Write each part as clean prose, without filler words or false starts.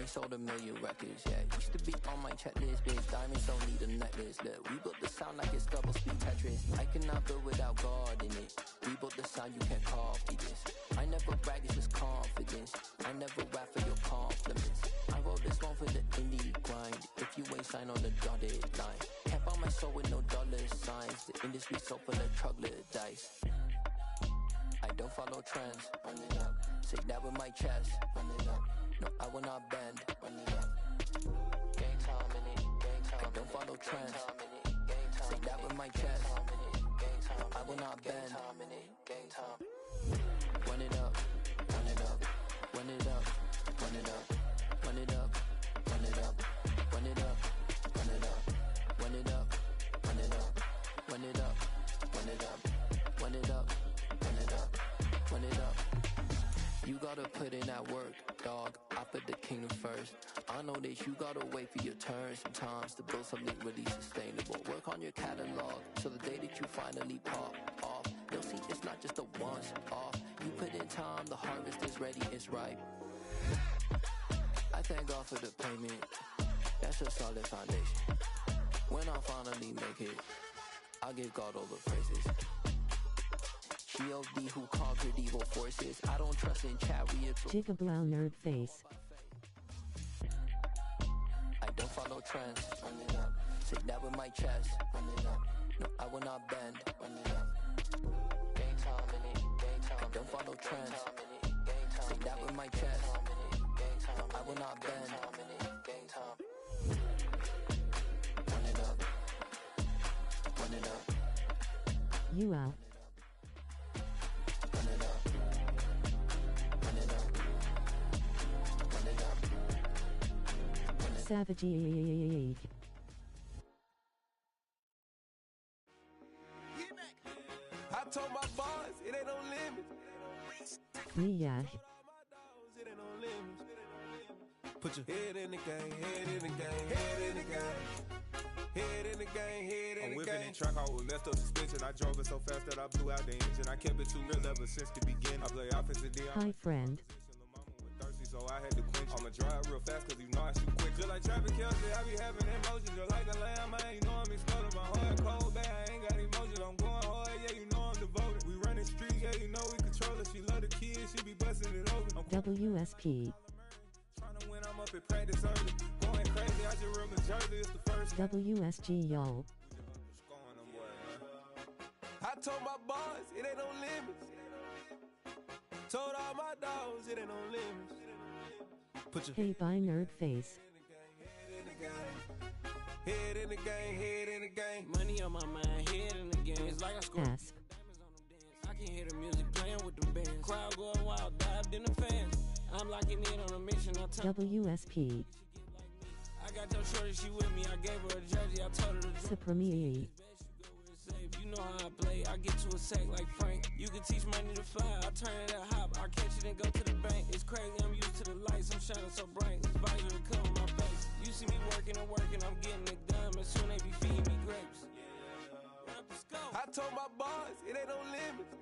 ain't sold a million records yet. Used to be on my checklist, bitch. Diamonds don't need a necklace. Look, we built the sound like it's double speed Tetris. I cannot build without God in it. We built the sound, you can't copy this. I never brag, it's just confidence. I never rap for your compliments. I wrote this one for the indie grind. If you ain't signed on the dotted line, kept on my soul with no dollar signs. The industry so full of troglodytes. I don't follow trends. Run it up. Say that with my chest. Run it up. No, I will not bend. Run it up. Gang time in it. Gang time. I don't follow trends. Say that with my chest. I will not bend. Gang time. Run it up. Run it up. Run it up. Run it up. Run it up. Run it up. Run it up. Run it up. Run it up. Run it up. Run it up. Run it up. Run it up. Run it up. Run it up. You gotta put in that work, dog. I put the kingdom first. I know that you gotta wait for your turn sometimes to build something really sustainable. Work on your catalog so the day that you finally pop off, you'll see it's not just a once off. You put in time, the harvest is ready, it's ripe. I thank God for the payment. That's a solid foundation. When I finally make it, I'll give God all the praises. G.O.D. who conquered evil forces. I don't trust in chariots. Jigablow nerd face. I don't follow trends. Run it up. Say that with my chest. Run it up. No, I will not bend. Run it up. Gang time in it. Gang time. I don't follow trends. Say that with my chest. I will not bend. Gang time. Run it up. Run it up. You out. Savage. I told my boys it ain't no limits. Yeah. It ain't no limits. Put your head in the game, head in the game, head in the game. Head in the game, head in the game. I'm whipping in track, I was left up suspension. I drove it so fast that I blew out the engine. I kept it too real ever since the beginning. I play offensive D. Hi, friend. So I had to quench. I'ma drive real fast cause you know I shoot quick. Just like traffic Kelsey, I be having emotions. Just like a lamb, I ain't know I'm exploding. My heart cold, bad, I ain't got emotions. I'm going hard, yeah, you know I'm devoted. We running streets, yeah, you know we control it. She love the kids, she be busting it over. WSP. Trying to win, I'm up at practice early. Going crazy, I just run the jersey, it's the first. WSG, y'all. I told my boys, it ain't no limits. Told all my dogs, it ain't no limits. Hey, bye, nerd face. Head in the game, head in the game. Money on my mind, head in the game. It's like I scored Asp. diamonds on them dance. I can hear the music playing with the bands. Crowd going wild, dived in the fans. I'm locking in on a mission. I tell WSP. I got your shorty, she with me. I gave her a jersey, I told her to Supreme. you know how I play, I get to a sack like Frank. You can teach money to fly, I turn it at hop. I catch it and go to the bank. It's crazy, I'm used to the lights, I'm shining so bright. This visor to cover my face. You see me working and working, I'm getting it done. But soon they be feeding me grapes. I told my boys, it ain't no limits.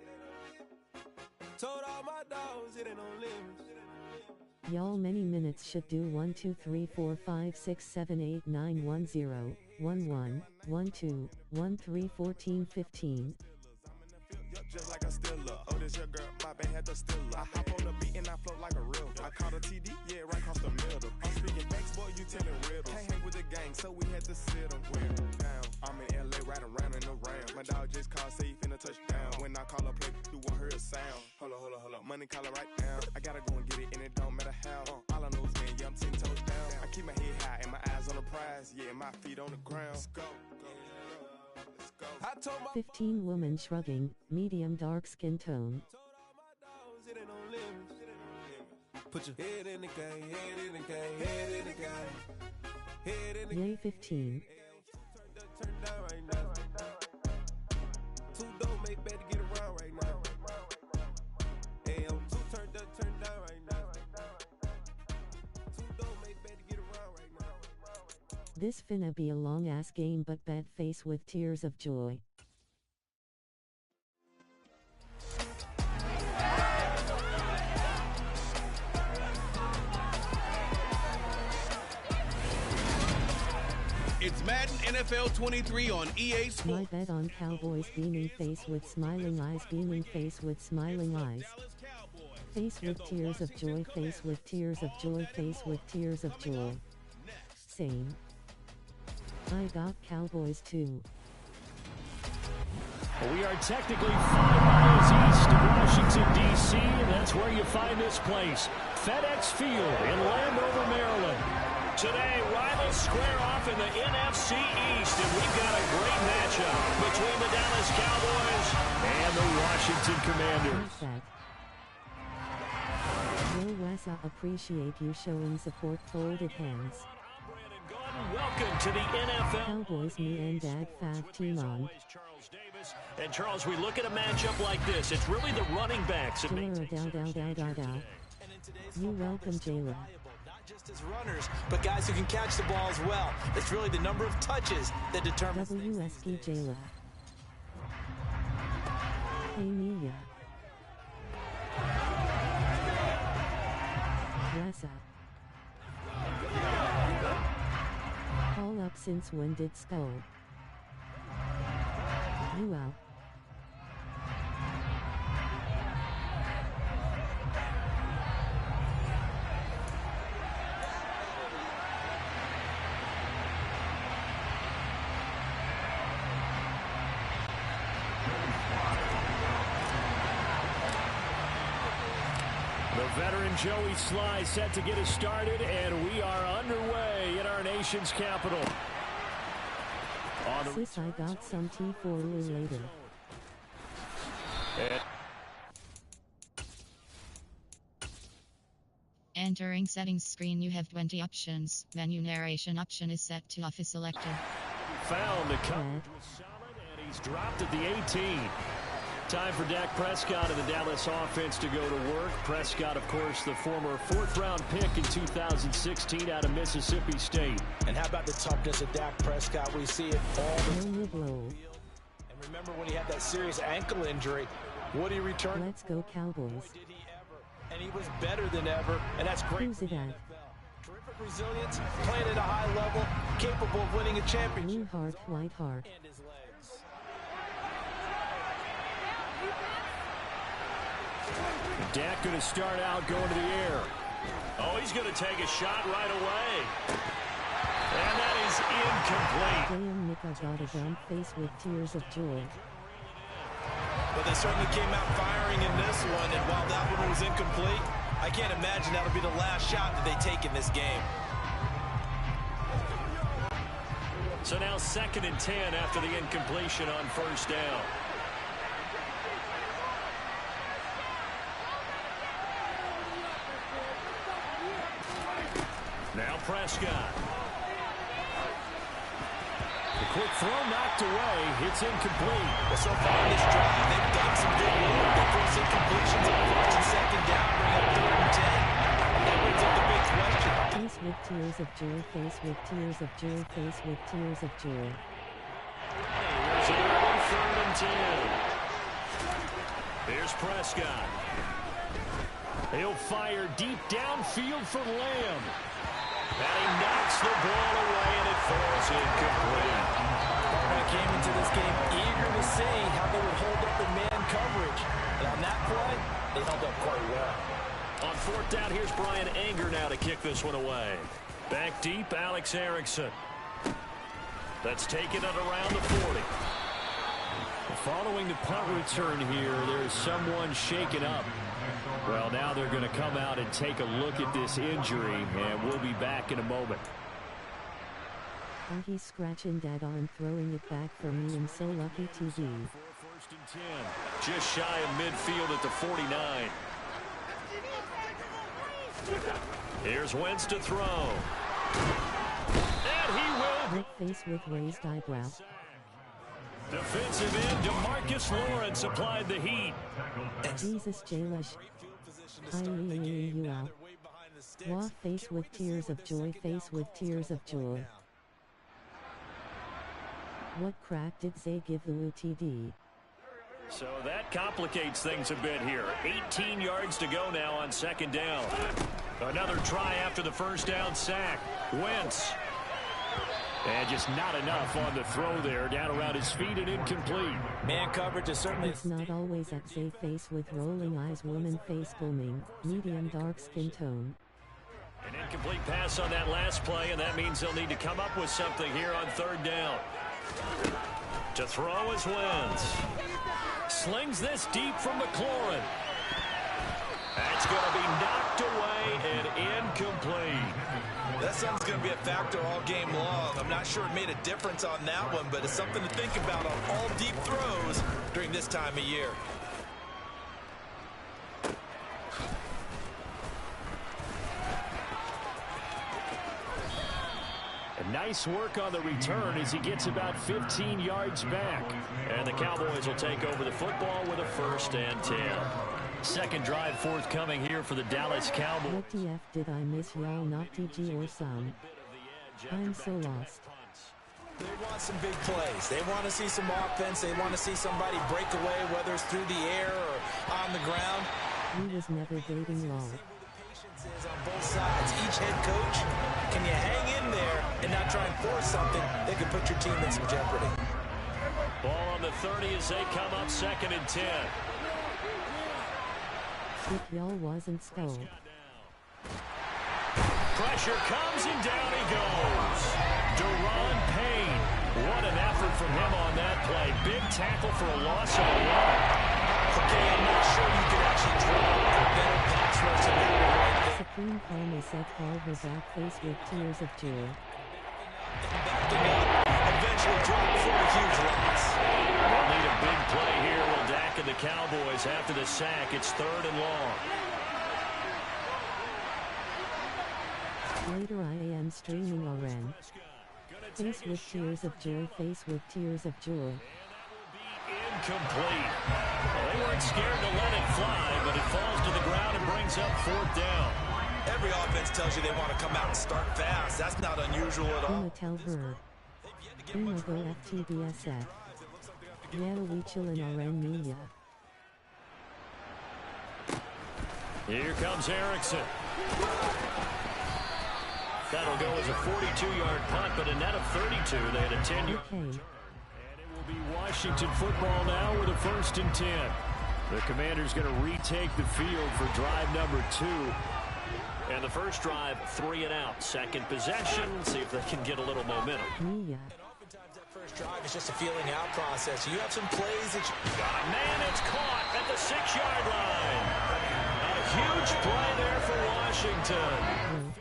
Told all my dogs, it ain't no limits. Y'all, many minutes should do 1 2 3 4 5 6 7 8 9 1 0 1 1 1 2 1 3 14 15. Just like a stiller. Oh, this your girl, my band had the stiller. I hop on the beat and I float like a real. I caught a TD, yeah, right across the middle. I'm speaking facts, boy, you telling riddles. Can't hang with the gang, so we had to sit them down. I'm in LA, riding round and around. My dog just called, say he finna touch down. When I call a play, you won't hear a sound. Hold up, money call it right now. I gotta go and get it, and it don't matter how. All I know is, man, yeah, I'm 10 toes down. I keep my head high and my eyes on the prize. Yeah, my feet on the ground. Let's go. 15 woman shrugging, medium dark skin tone. Put your head in the game, head in the game, head in the game. Head in the Yay 15. Turn down right now. Two don't make better get around right now. Hey, I'm two turned up, turn down right now. Two don't make better get around right now. This finna be a long ass game, but bad face with tears of joy. It's Madden NFL 23 on EA Sports. My bet on Cowboys beaming face with smiling eyes, beaming face with smiling eyes. Face with tears of joy, face with tears of joy, face with tears of joy. Same. I got Cowboys too. We are technically 5 miles east of Washington, D.C., and that's where you find this place, FedEx Field in Landover, Maryland. Today, rivals square off in the NFC East, and we've got a great matchup between the Dallas Cowboys and the Washington Commanders. Yo, Wesa, appreciate you showing support. Folded hands. Welcome to the NFL. Cowboys, me and Dad Fab team on. And Charles, we look at a matchup like this. It's really the running backs. You welcome, Jayla. Not just as runners, but guys who can catch the ball as well. It's really the number of touches that determines WSP Jayla. Hey, Mia. What's up? Call up since when did Skull? You out. The veteran Joey Sly set to get us started, and we are underway in our nation's capital. Sis, I got some tea for you later. Entering settings screen, you have 20 options. Menu narration option is set to office selected. Found a cut. And he's dropped at the 18. Time for Dak Prescott and the Dallas offense to go to work. Prescott, of course, the former 4th-round pick in 2016 out of Mississippi State. And how about the toughness of Dak Prescott? We see it all the time. And remember when he had that serious ankle injury, would he return? Let's go Cowboys. Did he ever? And he was better than ever, and that's great. Who's it at? Terrific resilience, playing at a high level, capable of winning a championship. Blue heart, white heart. And his legs. Dak going to start out going to the air. Oh, he's going to take a shot right away. And that is incomplete. Damn, Nick, I got a dumb face with tears of joy. But they certainly came out firing in this one, and while that one was incomplete, I can't imagine that'll be the last shot that they take in this game. So now 2nd and 10 after the incompletion on 1st down. Now Prescott. The quick throw knocked away. It's incomplete. Well, so far in this drive, they've done some good work. They force incompletions on 1st and 2nd down, bring up 3rd and 10. That brings up the big question. Face with tears of joy, face with tears of joy, face with tears of joy. Here's an early 3rd and 10. Here's Prescott. He'll fire deep downfield for Lamb. And he knocks the ball away, and it falls incomplete. They came into this game eager to see how they would hold up in man coverage. And on that play, they held up quite well. On 4th down, here's Brian Anger now to kick this one away. Back deep, Alex Erickson. That's taken it around the 40. Following the punt return here, there's someone shaken up. Well, now they're going to come out and take a look at this injury, and we'll be back in a moment. Oh, he's scratching that arm, throwing it back for me, and so lucky TV. 1st and 10. Just shy of midfield at the 49. Here's Wentz to throw. And he will. Red face with raised eyebrow. Defensive end DeMarcus Lawrence applied the heat. Jesus Jalish. You out. Wah, face with tears of joy, face with tears of joy. What crack did they give the UTD? So that complicates things a bit here. 18 yards to go now on 2nd down. Another try after the 1st down sack. Wentz. And just not enough on the throw there. Down around his feet and incomplete. Man coverage is certainly... It's not always at say face with rolling eyes, woman face booming, medium dark skin tone. An incomplete pass on that last play, and that means they'll need to come up with something here on third down. To throw is Wentz. Slings this deep from McLaurin. That's going to be knocked away and incomplete. That something's going to be a factor all game long. I'm not sure it made a difference on that one, but it's something to think about on all deep throws during this time of year. Nice work on the return as he gets about 15 yards back. And the Cowboys will take over the football with a 1st and 10. Second drive forthcoming here for the Dallas Cowboys. What the F did I miss, y'all? Not TG or some. I'm so lost. They want some big plays. They want to see some offense. They want to see somebody break away, whether it's through the air or on the ground. He was never dating law. On both sides, each head coach, can you hang in there and not try and force something that could put your team in some jeopardy? Ball on the 30 as they come up 2nd and 10. If y'all wasn't skull. Pressure comes and down he goes. Deron Payne. What an effort from him on that play. Big tackle for a loss of a run. Okay, I'm not sure you could actually draw a better pass rush than that one right there. Supreme Calm is set call her back face with tears of joy. Eventually drop for a huge loss. They'll need a big play here. Will Dak and the Cowboys after the sack. It's 3rd and long. Later I am streaming Oren. Face with tears of joy, face with tears of joy. Incomplete. Well, they weren't scared to let it fly, but it falls to the ground and brings up 4th down. Every offense tells you they want to come out and start fast. That's not unusual at all. Uma tell her. Uma go FTBSF. Yeah, we chillin' Oren Media. Here comes Erickson. That'll go as a 42-yard punt, but a net of 32. They had a 10-yard. Okay. And it will be Washington football now with a 1st and 10. The Commanders going to retake the field for drive number 2. And the first drive, 3 and out. Second possession, see if they can get a little momentum. Media. Oftentimes that first drive is just a feeling out process. You have some plays that you... Got a man that's caught at the 6-yard line. A huge play there for Washington.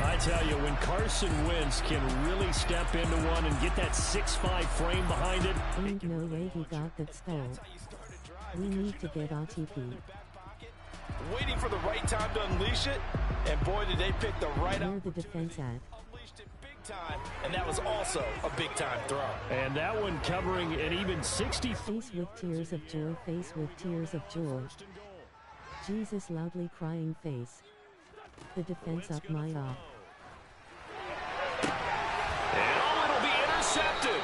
I tell you, when Carson Wentz can really step into one and get that 6'5" frame behind it. Ain't no way he got that skull. We need to get OTP. Waiting for the right time to unleash it, and boy, did they pick the right... Where the defense at? Unleashed it big time, and that was also a big-time throw. And that one covering an even 60... Face with tears of joy, face with tears of joy. Jesus loudly crying face. The defense up my off. And it'll be intercepted.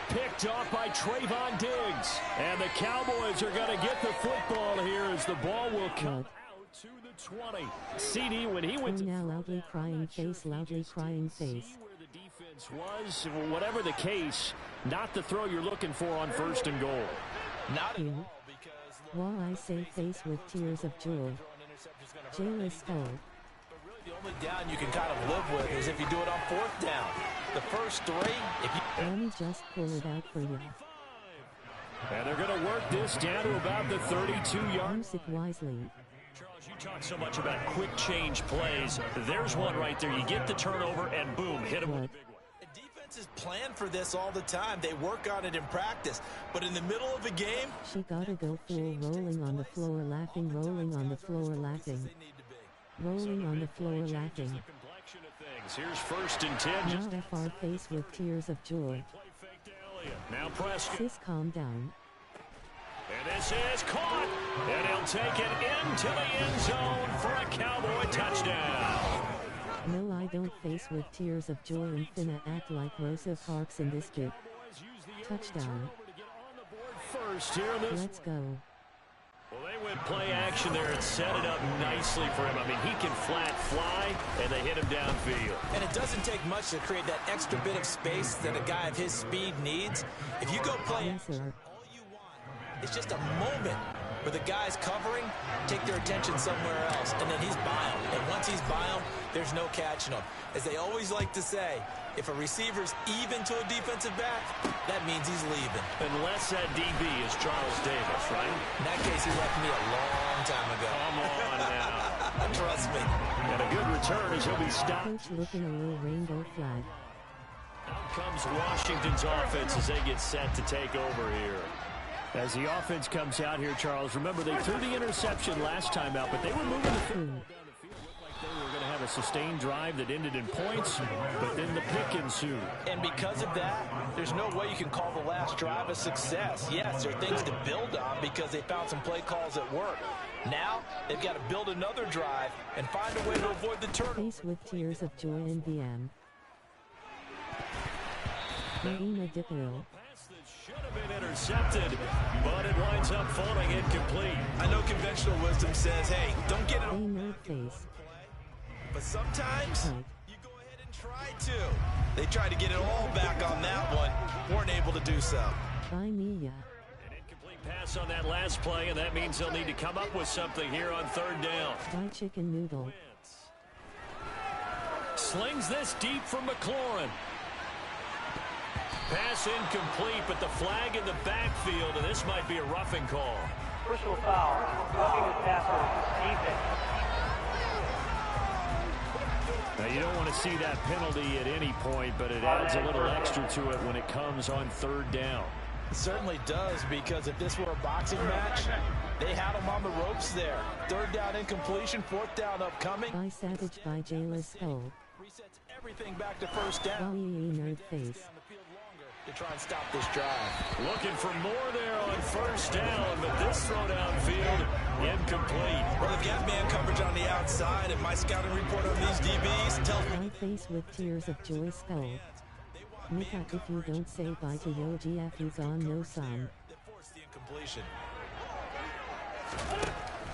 Picked off by Trayvon Diggs. And the Cowboys are going to get the football here as the ball will come out to the 20. CD, when he went... now loudly crying face, loudly crying face. Where the defense was, whatever the case, not the throw you're looking for on 1st and goal. Not at Yeah. all, because... While I say face with tears of joy. Jayla's skull. The only down you can kind of live with is if you do it on 4th down. The first 3, if you... Let me just pull it out for you. And they're going to work this down to about the 32-yard. Use it wisely. Charles, you talk so much about quick change plays. There's one right there. You get the turnover and boom, hit him with a big one. Defenses plan for this all the time. They work on it in practice. But in the middle of a game... She gotta go full rolling on the floor laughing, rolling on the floor laughing. Rolling on the floor laughing. Here's 1st and 10. Now FR face with tears of joy. Now Prescott. Sis, calm down. And this is caught. And he'll take it into the end zone for a Cowboy touchdown. No, I don't face with tears of joy and finna act like Rosa Parks in this bit. Touchdown. First here in this. Let's go. Well, they went play action there and set it up nicely for him. I mean, he can flat fly, and they hit him downfield. And it doesn't take much to create that extra bit of space that a guy of his speed needs. If you go play action, all you want is just a moment where the guys covering take their attention somewhere else, and then he's by him. And once he's by him, there's no catching him. As they always like to say, if a receiver's even to a defensive back, that means he's leaving. Unless that DB is Charles Davis, right? In that case, he left me a long time ago. Come on now. Trust me. And a good return as he'll be stopped. Coach looking a little rainbow flag. Out comes Washington's offense as they get set to take over here. As the offense comes out here, Charles, remember they threw the interception last time out, but they were moving the field. They were going to have a sustained drive that ended in points, but then the pick ensued. And because of that, there's no way you can call the last drive a success. Yes, there are things to build on because they found some play calls that work. Now, they've got to build another drive and find a way to avoid the turnover. Face with tears of joy in VM. Marina DePill. Should have been intercepted, but it winds up falling incomplete. I know conventional wisdom says, hey, don't get it on nerd face. But sometimes you go ahead and try to. They tried to get it all back on that one. Weren't able to do so. By Mia. An incomplete pass on that last play, and that means they'll need to come up with something here on third down. By Chicken Noodle. Slings this deep from McLaurin. Pass incomplete, but the flag in the backfield, and this might be a roughing call. Personal foul. Roughing his passer. Defense. Now, you don't want to see that penalty at any point, but it adds a little extra to it when it comes on third down. It certainly does, because if this were a boxing match, they had him on the ropes there. Third down incompletion, fourth down upcoming. By Savage by Jayless Hull. Resets everything back to first down. Nerd face. To try and stop this drive. Looking for more there on first down, but this throw downfield incomplete. Well, they've got man coverage on the outside, and my scouting report on these DBs tells me. My face with tears of joy skull. Mika, if you don't say bye to Yo GF, he's on no sun. They forced the incompletion.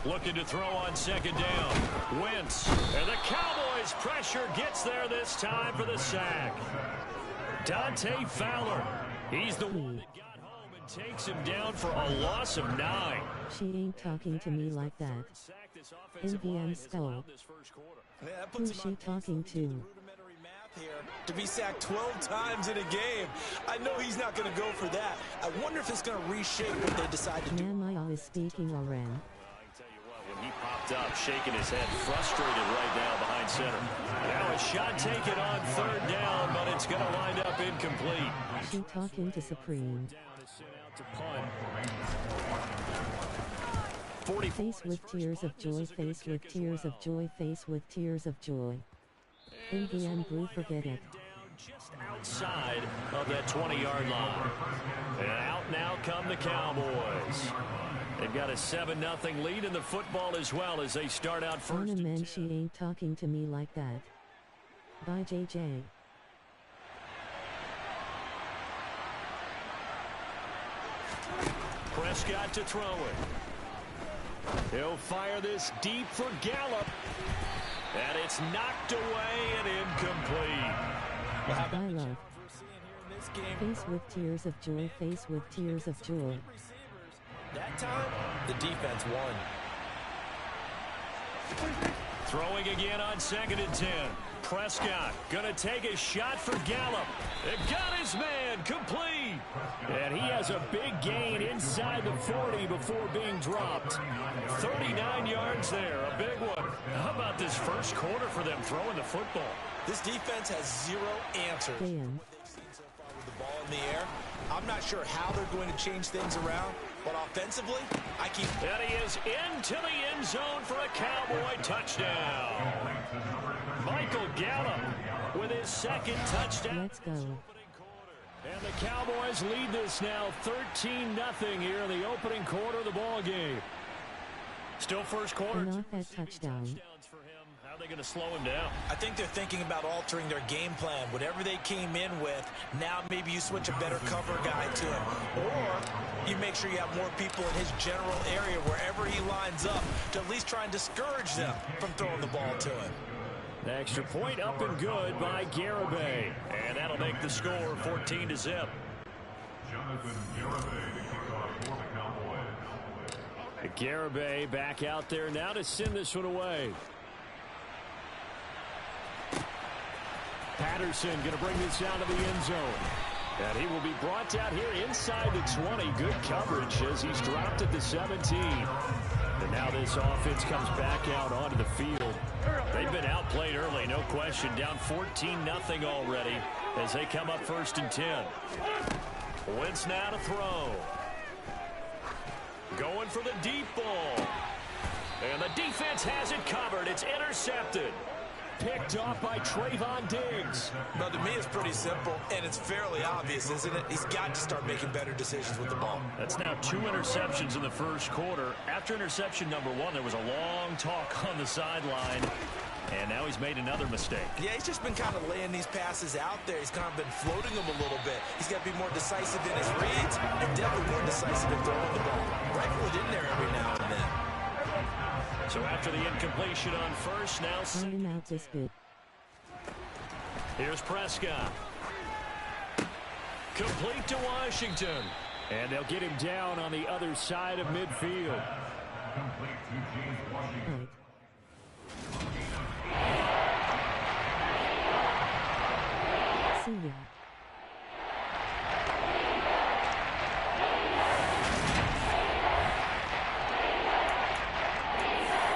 Looking to throw on second down. Wentz. And the Cowboys pressure gets there this time for the sack. Dante Fowler. He's the one that got home and takes him down for a loss of 9. She ain't talking to me like that. NVM skull. Yeah, who's she talking to? To be sacked 12 times in a game. I know he's not going to go for that. I wonder if it's going to reshape what they decide to do. Man, I is speaking already. When he popped up, shaking his head, frustrated right now behind center. Now a shot taken on third down, but it's going to wind up incomplete. She talking to Supreme. Face with tears of joy, face with tears of joy, face with tears of joy. NVM Brew, forget it. Just outside of that 20-yard line. And out now come the Cowboys. They've got a 7-0 lead in the football as well as they start out first. Anna, man, she ain't talking to me like that. By JJ. Prescott to throw it. He'll fire this deep for Gallup. And it's knocked away and incomplete. I love. Face with tears of joy, face with tears of joy. That time, the defense won. Throwing again on 2nd and 10. Prescott gonna take a shot for Gallup. They've got his man complete. And he has a big gain inside the 40 before being dropped. 39 yards there, a big one. How about this first quarter for them throwing the football? This defense has zero answers. Damn. What they've seen so far with the ball in the air. I'm not sure how they're going to change things around, but offensively, I keep... And he is into the end zone for a Cowboy touchdown. Michael Gallup with his second touchdown. Let's go. And the Cowboys lead this now 13-0 here in the opening quarter of the ball game. Still first quarter. Not that touchdown. are they going to slow him down? I think they're thinking about altering their game plan. Whatever they came in with, now maybe you switch a better cover guy to him. Or you make sure you have more people in his general area wherever he lines up to at least try and discourage them from throwing the ball to him. The extra point up and good by Garibay. And that'll make the score 14-0. Garibay back out there now to send this one away. Patterson going to bring this out of the end zone. And he will be brought down here inside the 20. Good coverage as he's dropped at the 17. And now this offense comes back out onto the field. They've been outplayed early, no question. Down 14-0 already as they come up 1st and 10. Wentz now to throw. Going for the deep ball. And the defense has it covered. It's intercepted. Picked off by Trayvon Diggs. Well, to me, it's pretty simple, and it's fairly obvious, isn't it? He's got to start making better decisions with the ball. That's now 2 interceptions in the first quarter. After interception number 1, there was a long talk on the sideline. And now he's made another mistake. Yeah, he's just been kind of laying these passes out there. He's kind of been floating them a little bit. He's got to be more decisive in his reads and definitely more decisive in throwing the ball. Rifle it in there every now and then. So after the incompletion on first, now iron out this bit. Here's Prescott. Complete to Washington. And they'll get him down on the other side of midfield. Right. See ya.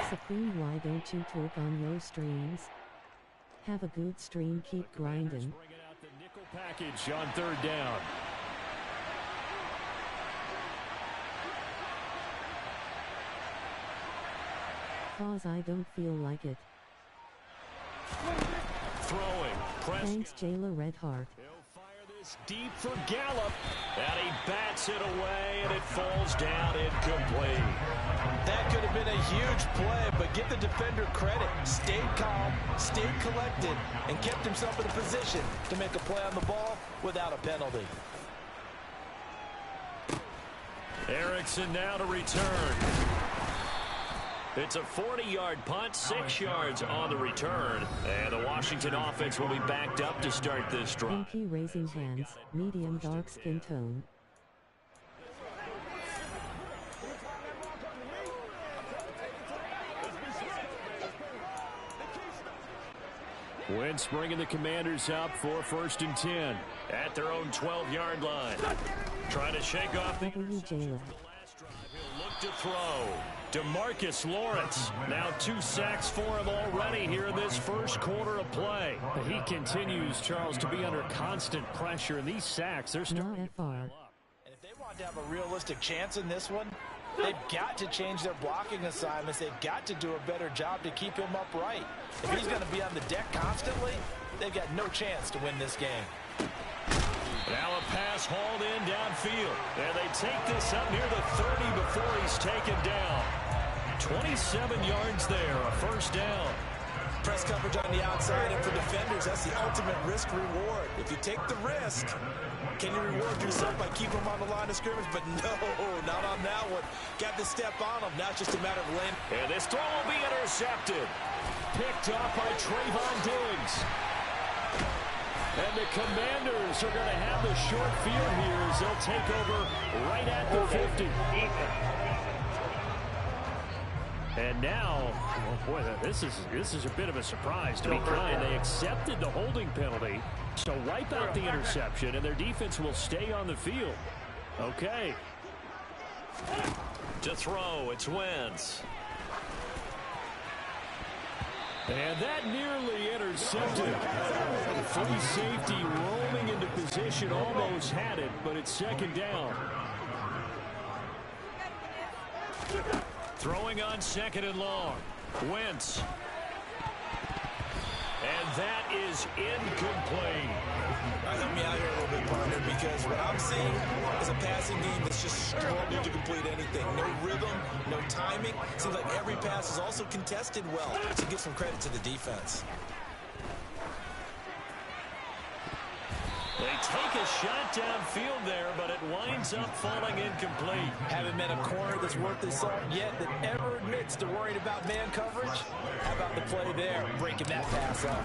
Supreme, why don't you talk on your streams? Have a good stream, keep grinding. Bringing out the nickel package on 3rd down. Cause I don't feel like it. Throwing. Thanks, Jayla Redheart. He'll fire this deep for Gallup. And he bats it away, and it falls down incomplete. That could have been a huge play, but give the defender credit. Stayed calm, stayed collected, and kept himself in a position to make a play on the ball without a penalty. Erickson now to return. It's a 40-yard punt, 6 yards on the return. And the Washington offense will be backed up to start this drive. Pinky raising hands, medium dark skin tone. Wentz bringing the Commanders up for 1st and 10 at their own 12-yard line. Trying to shake off the last drive. He'll look to throw. DeMarcus Lawrence, now 2 sacks for him already here in this first quarter of play. But he continues, Charles, to be under constant pressure, and these sacks, they're starting to pile up. And if they want to have a realistic chance in this one, they've got to change their blocking assignments. They've got to do a better job to keep him upright. If he's going to be on the deck constantly, they've got no chance to win this game. Now a pass hauled in downfield. And they take this up near the 30 before he's taken down. 27 yards there, a 1st down. Press coverage on the outside, and for defenders, that's the ultimate risk-reward. If you take the risk, can you reward yourself by keeping them on the line of scrimmage? But no, not on that one. Got to step on them. Now it's just a matter of laying. And this throw will be intercepted. Picked off by Trayvon Diggs. And the Commanders are going to have the short field here as they'll take over right at the 50. And now, oh boy, this is a bit of a surprise to be kind. They accepted the holding penalty, so wipe out the interception, and their defense will stay on the field. Okay. To throw, it's Wentz. And that nearly intercepted. Free safety rolling into position, almost had it, but it's 2nd down. Throwing on 2nd and long. Wentz. And that is incomplete. right, help me out here a little bit, partner, because what I'm seeing is a passing game that's just struggling to complete anything. No rhythm, no timing. Seems like every pass is also contested well. So give some credit to the defense. They take a shot downfield there, but it winds up falling incomplete. Haven't met a corner that's worth his salt yet that ever admits to worrying about man coverage. How about the play there, breaking that pass up?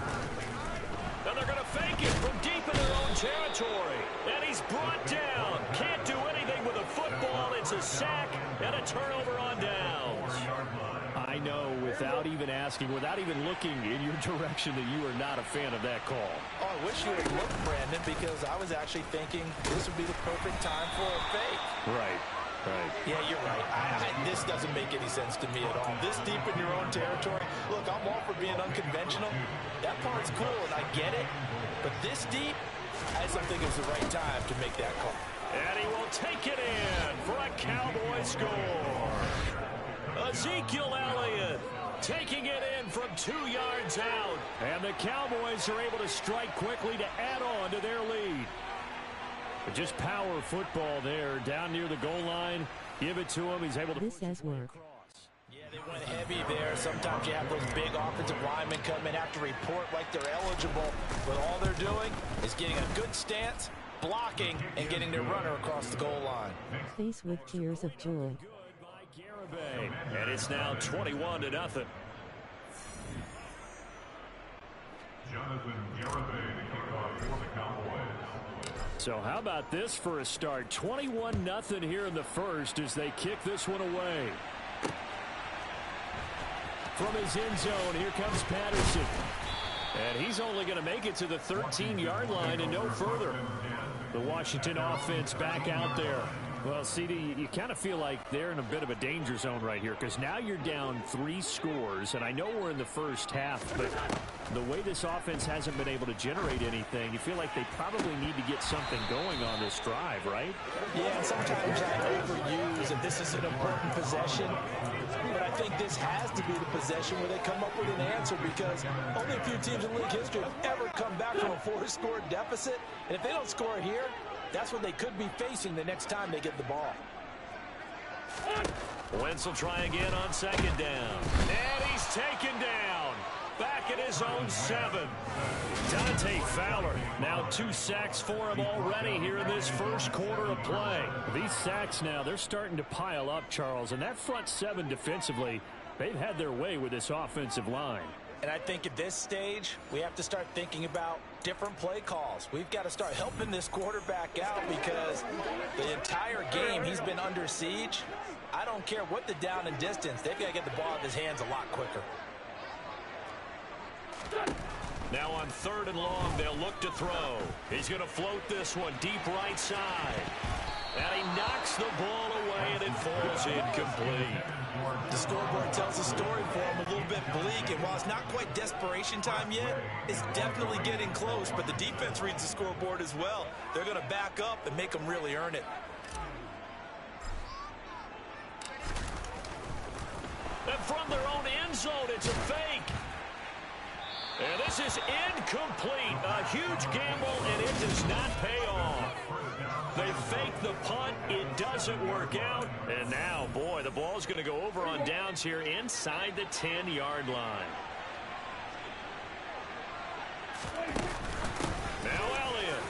And they're going to fake it from deep in their own territory. And he's brought down. Can't do anything with a football. It's a sack and a turnover on downs. I know, without even asking, without even looking in your direction, that you are not a fan of that call. Oh, I wish you would look, Brandon, because I was actually thinking this would be the perfect time for a fake. Right. Right. Yeah, you're right. This doesn't make any sense to me at all. This deep in your own territory. Look, I'm all for being unconventional. That part's cool, and I get it. But this deep, I just don't think it was the right time to make that call. And he will take it in for a Cowboy score. Ezekiel Elliott taking it in from 2 yards out. And the Cowboys are able to strike quickly to add on to their lead. But just power football there down near the goal line. Give it to him. He's able to this says work. Yeah, they went heavy there. Sometimes you have those big offensive linemen come and have to report like they're eligible. But all they're doing is getting a good stance, blocking, and getting their runner across the goal line. Face with tears of joy. And it's now 21-0. Jonathan Garibay, the kickoff for the Cowboys. So how about this for a start? 21-0 here in the first as they kick this one away. From his end zone, here comes Patterson. And he's only going to make it to the 13-yard line and no further. The Washington offense back out there. Well, CD, you kind of feel like they're in a bit of a danger zone right here because now you're down 3 scores, and I know we're in the first half, but the way this offense hasn't been able to generate anything, you feel like they probably need to get something going on this drive, right? Yeah, and sometimes I overuse if this is an important possession, but I think this has to be the possession where they come up with an answer because only a few teams in league history have ever come back from a 4-score deficit, and if they don't score here, that's what they could be facing the next time they get the ball. Wentz will try again on second down. And he's taken down. Back at his own 7. Dante Fowler. Now 2 sacks for him already here in this first quarter of play. These sacks now, they're starting to pile up, Charles. And that front 7 defensively, they've had their way with this offensive line. And I think at this stage, we have to start thinking about different play calls. We've got to start helping this quarterback out because the entire game he's been under siege. I don't care what the down and distance. They've got to get the ball out of his hands a lot quicker. Now on 3rd and long, they'll look to throw. He's going to float this one deep right side. And he knocks the ball away, and it falls incomplete. The scoreboard tells a story for him, a little bit bleak, and while it's not quite desperation time yet, it's definitely getting close, but the defense reads the scoreboard as well. They're going to back up and make them really earn it. And from their own end zone, it's a fake. And this is incomplete. A huge gamble, and it does not pay off. They fake the punt. It doesn't work out. And now, boy, the ball's going to go over on downs here inside the 10-yard line. Now Elliott.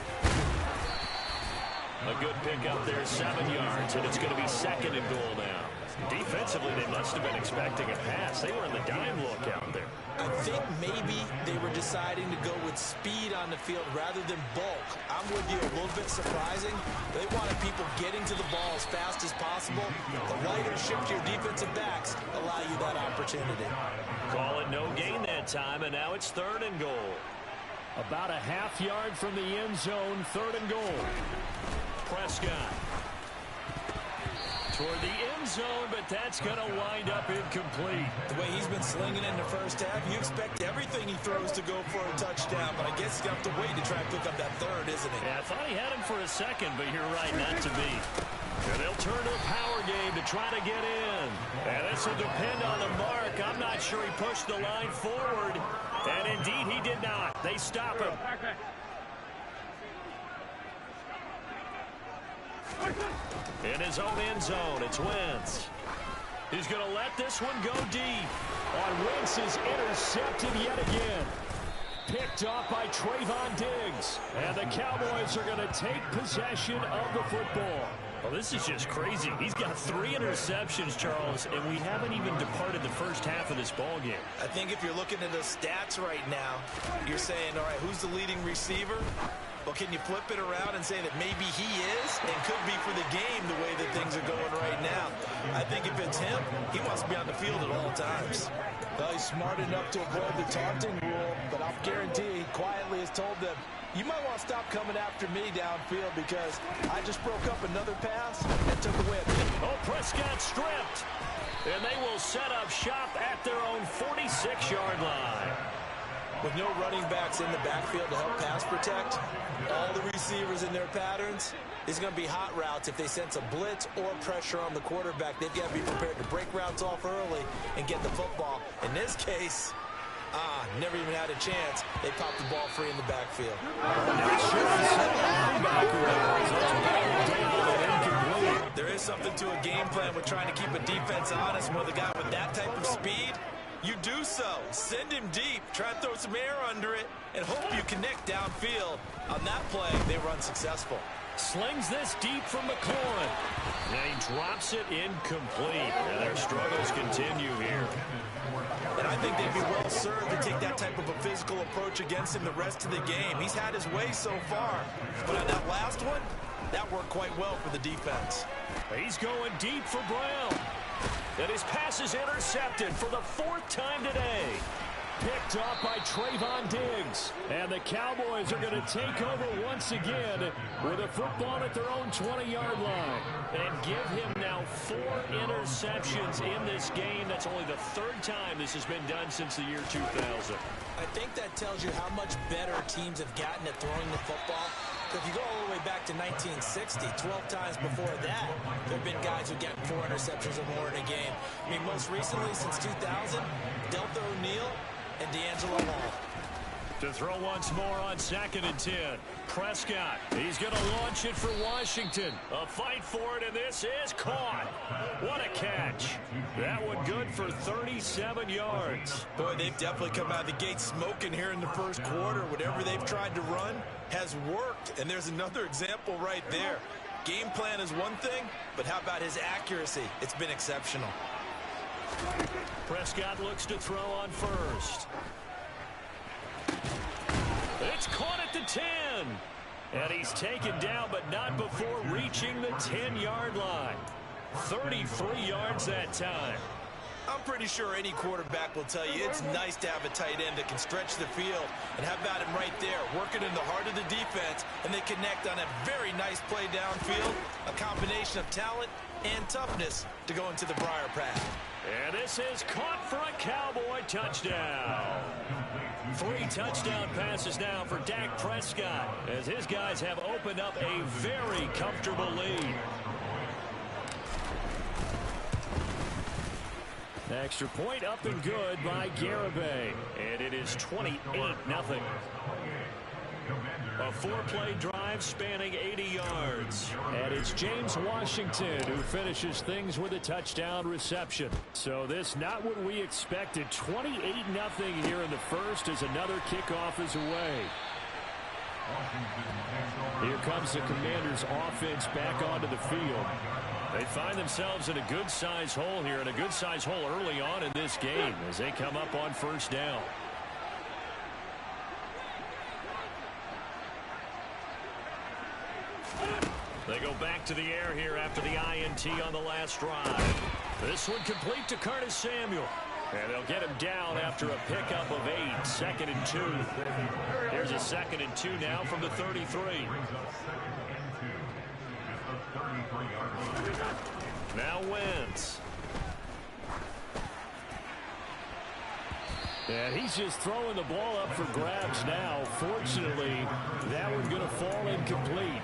A good pick up there, 7 yards, and it's going to be 2nd and goal now. Defensively, they must have been expecting a pass. They were in the dime look out there. I think maybe they were deciding to go with speed on the field rather than bulk. I'm with you, a little bit surprising. They wanted people getting to the ball as fast as possible. The lighter, shiftier defensive backs allow you that opportunity. Call it no gain that time, and now it's 3rd and goal. About a half yard from the end zone, 3rd and goal. Prescott. Toward the end zone, but that's going to wind up incomplete. The way he's been slinging in the first half, you expect everything he throws to go for a touchdown, but I guess he's going to have to wait to try and pick up that 3rd, isn't he? Yeah, I thought he had him for a second, but you're right, not to be. And they'll turn to a power game to try to get in. And this will depend on the mark. I'm not sure he pushed the line forward, and indeed he did not. They stop him. In his own end zone, it's Wentz. He's going to let this one go deep. Wentz is intercepted yet again. Picked off by Trayvon Diggs. And the Cowboys are going to take possession of the football. Well, this is just crazy. He's got 3 interceptions, Charles, and we haven't even departed the first half of this ball game. I think if you're looking at the stats right now, you're saying, all right, who's the leading receiver? Well, can you flip it around and say that maybe he is and could be for the game the way that things are going right now? I think if it's him, he wants to be on the field at all times. Well, he's smart enough to avoid the taunting rule, but I'll guarantee he quietly has told them, you might want to stop coming after me downfield because I just broke up another pass and took a whip. Oh, Prescott stripped. And they will set up shop at their own 46-yard line. With no running backs in the backfield to help pass protect, all the receivers in their patterns, these are going to be hot routes. If they sense a blitz or pressure on the quarterback, they've got to be prepared to break routes off early and get the football. In this case, never even had a chance. They popped the ball free in the backfield. There is something to a game plan with trying to keep a defense honest. With a guy with that type of speed, you do so. Send him deep. Try and throw some air under it and hope you connect downfield. On that play, they were unsuccessful. Slings this deep from McLaurin. And he drops it incomplete. And their struggles continue here. And I think they'd be well served to take that type of a physical approach against him the rest of the game. He's had his way so far. But on that last one, that worked quite well for the defense. He's going deep for Brown. And his pass is intercepted for the 4th time today. Picked off by Trayvon Diggs. And the Cowboys are going to take over once again with a football at their own 20-yard line. And give him now 4 interceptions in this game. That's only the 3rd time this has been done since the year 2000. I think that tells you how much better teams have gotten at throwing the football. If you go all the way back to 1960, 12 times before that, there have been guys who get 4 interceptions or more in a game. I mean, most recently, since 2000, Delta O'Neal and D'Angelo Hall. To throw once more on 2nd and 10. Prescott, he's going to launch it for Washington. A fight for it, and this is caught. What a catch. That one good for 37 yards. Boy, they've definitely come out of the gate smoking here in the first quarter. Whatever they've tried to run has worked, and there's another example right there. Game plan is one thing, but how about his accuracy? It's been exceptional. Prescott looks to throw on first. It's caught at the 10. And he's taken down, but not before reaching the 10-yard line. 33 yards that time. I'm pretty sure any quarterback will tell you it's nice to have a tight end that can stretch the field. And how about him right there, working in the heart of the defense, and they connect on a very nice play downfield, a combination of talent and toughness to go into the briar path. And this is caught for a Cowboy touchdown. 3 touchdown passes now for Dak Prescott as his guys have opened up a very comfortable lead. Extra point up and good by Garibay. And it is 28-0. A 4-play drive spanning 80 yards. And it's James Washington who finishes things with a touchdown reception. So this not what we expected. 28-0 here in the first as another kickoff is away. Here comes the Commanders' offense back onto the field. They find themselves in a good-sized hole here, and a good-sized hole early on in this game as they come up on first down. They go back to the air here after the INT on the last drive. This one complete to Curtis Samuel. And they'll get him down after a pickup of 8. 2nd and 2. Here's a 2nd and 2 now from the 33. Now Wentz. And he's just throwing the ball up for grabs now. Fortunately, that one's going to fall incomplete.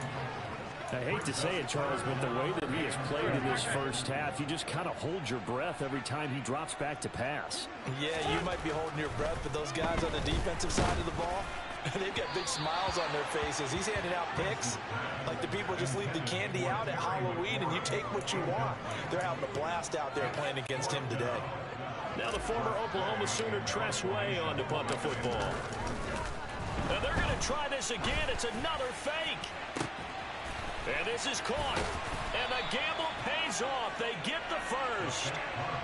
I hate to say it, Charles, but the way that he has played in this first half, you just kind of hold your breath every time he drops back to pass. Yeah, you might be holding your breath, but those guys on the defensive side of the ball, They've got big smiles on their faces. He's handing out picks like the people just leave the candy out at Halloween and you take what you want. They're having a blast out there playing against him today. Now the former Oklahoma Sooner Tress Way on to punt the football. And they're going to try this again. It's another fake. And this is caught. And the gamble pays off. They get the first.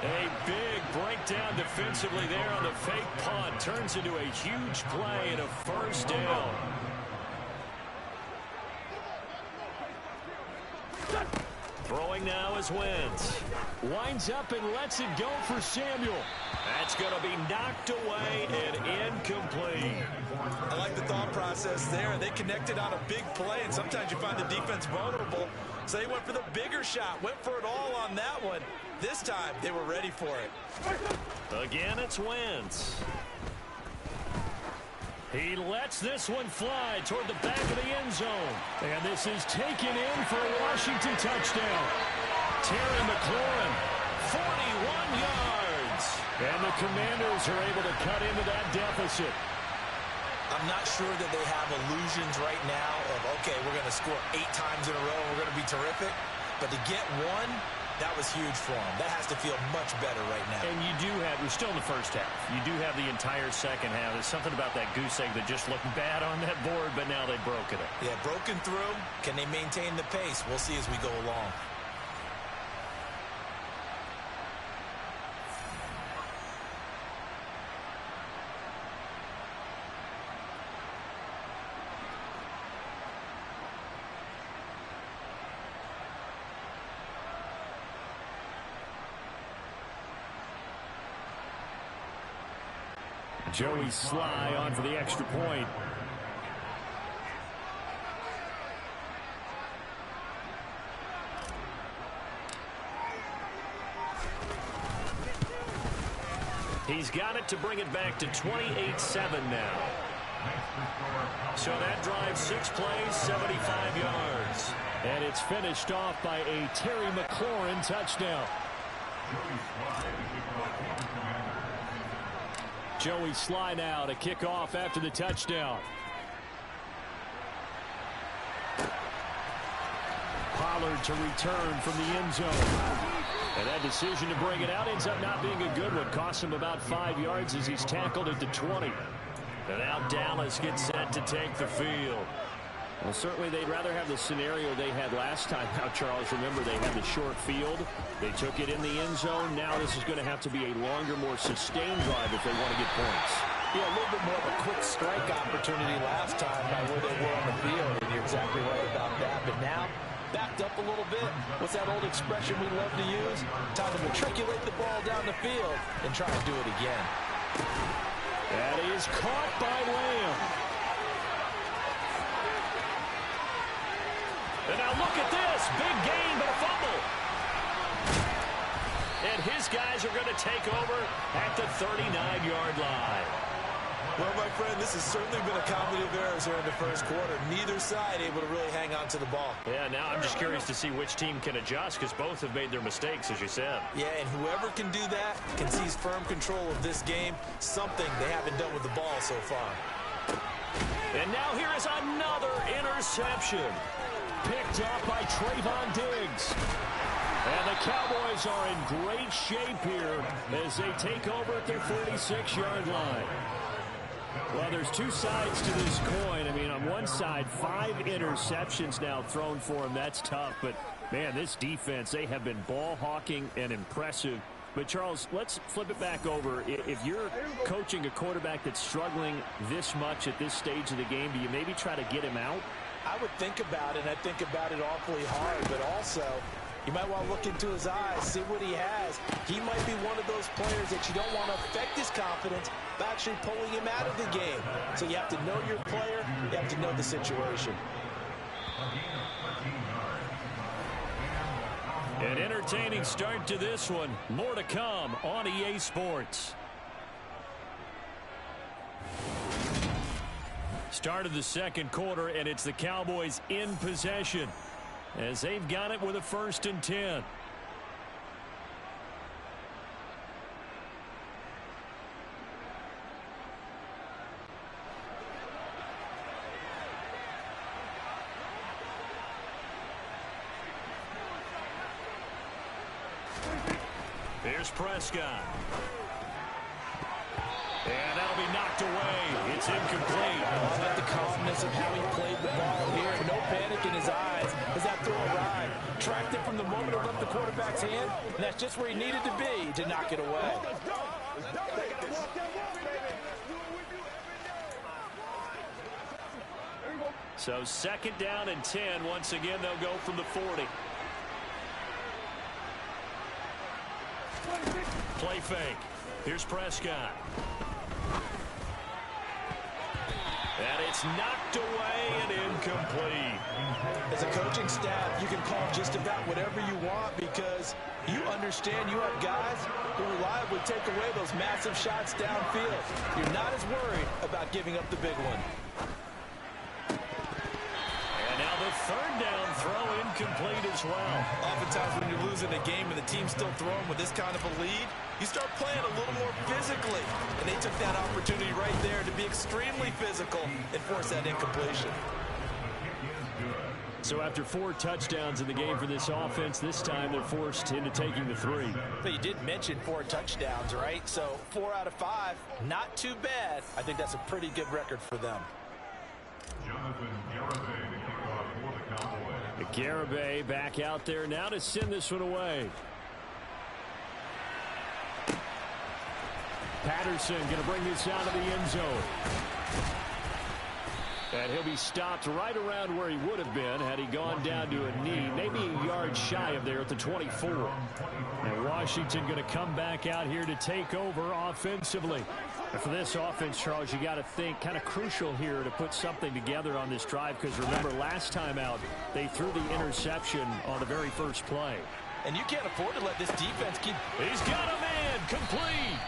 A big breakdown defensively there on the fake punt. Turns into a huge play and a first down. Throwing now is Wentz. Winds up and lets it go for Samuel. That's going to be knocked away and incomplete. I like the thought process there. They connected on a big play, and sometimes you find the defense vulnerable. So they went for the bigger shot, went for it all on that one. This time, they were ready for it. Again, it's Wentz. He lets this one fly toward the back of the end zone. And this is taken in for a Washington touchdown. Terry McLaurin, 41 yards. And the Commanders are able to cut into that deficit. I'm not sure that they have illusions right now of, okay, we're going to score 8 times in a row and we're going to be terrific. But to get one, that was huge for them. That has to feel much better right now. And you do have, we're still in the first half. You do have the entire second half. There's something about that goose egg that just looked bad on that board, but now they've broken it. Yeah, broken through. Can they maintain the pace? We'll see as we go along. Joey Sly on for the extra point. He's got it to bring it back to 28-7 now. So that drives 6 plays, 75 yards. And it's finished off by a Terry McLaurin touchdown. Joey Sly now to kick off after the touchdown. Pollard to return from the end zone. And that decision to bring it out ends up not being a good one. Costs him about 5 yards as he's tackled at the 20. And now Dallas gets set to take the field. Well, certainly they'd rather have the scenario they had last time. Now, Charles, remember, they had the short field. They took it in the end zone. Now this is going to have to be a longer, more sustained drive if they want to get points. Yeah, a little bit more of a quick strike opportunity last time by where they were on the field, and you're exactly right about that. But now, backed up a little bit. What's that old expression we love to use? Time to matriculate the ball down the field and try to do it again. That is caught by Lamb. And now look at this. Big gain, but a fumble. And his guys are going to take over at the 39-yard line. Well, my friend, this has certainly been a comedy of errors here in the first quarter. Neither side able to really hang on to the ball. Yeah, now I'm just curious to see which team can adjust because both have made their mistakes, as you said. Yeah, and whoever can do that can seize firm control of this game, something they haven't done with the ball so far. And now here is another interception. Picked up by Trayvon Diggs. And the Cowboys are in great shape here as they take over at their 46-yard line. Well, there's two sides to this coin. I mean, on one side, 5 interceptions now thrown for him. That's tough. But, man, this defense, they have been ball hawking and impressive. But, Charles, let's flip it back over. If you're coaching a quarterback that's struggling this much at this stage of the game, do you maybe try to get him out? I would think about it, and I think about it awfully hard, but also you might want to look into his eyes, see what he has. He might be one of those players that you don't want to affect his confidence by actually pulling him out of the game. So you have to know your player, you have to know the situation. An entertaining start to this one. More to come on EA Sports. Start of the second quarter, and it's the Cowboys in possession as they've got it with a 1st and 10. Here's Prescott. And that'll be knocked away. It's incomplete. I like the calmness of how he played the ball here. No panic in his eyes as that throw arrived. Tracked it from the moment it left the quarterback's hand, and that's just where he needed to be to knock it away. So 2nd down and 10. Once again, they'll go from the 40. Play fake. Here's Prescott. And it's knocked away and incomplete. As a coaching staff, you can call just about whatever you want because you understand you have guys who reliably take away those massive shots downfield. You're not as worried about giving up the big one. And now the 3rd down throw incomplete as well. Oftentimes when you're losing a game and the team's still throwing with this kind of a lead, you start playing a little more physically. And they took that opportunity right there to be extremely physical and force that incompletion. So after 4 touchdowns in the game for this offense, this time they're forced into taking the 3. But you did mention 4 touchdowns, right? So 4 out of 5, not too bad. I think that's a pretty good record for them. Garibay back out there now to send this one away. Patterson going to bring this out of the end zone. And he'll be stopped right around where he would have been had he gone down to a knee, maybe a yard shy of there at the 24. And Washington going to come back out here to take over offensively. And for this offense, Charles, you got to think kind of crucial here to put something together on this drive because remember last time out they threw the interception on the very first play. And you can't afford to let this defense keep... He's got a man complete.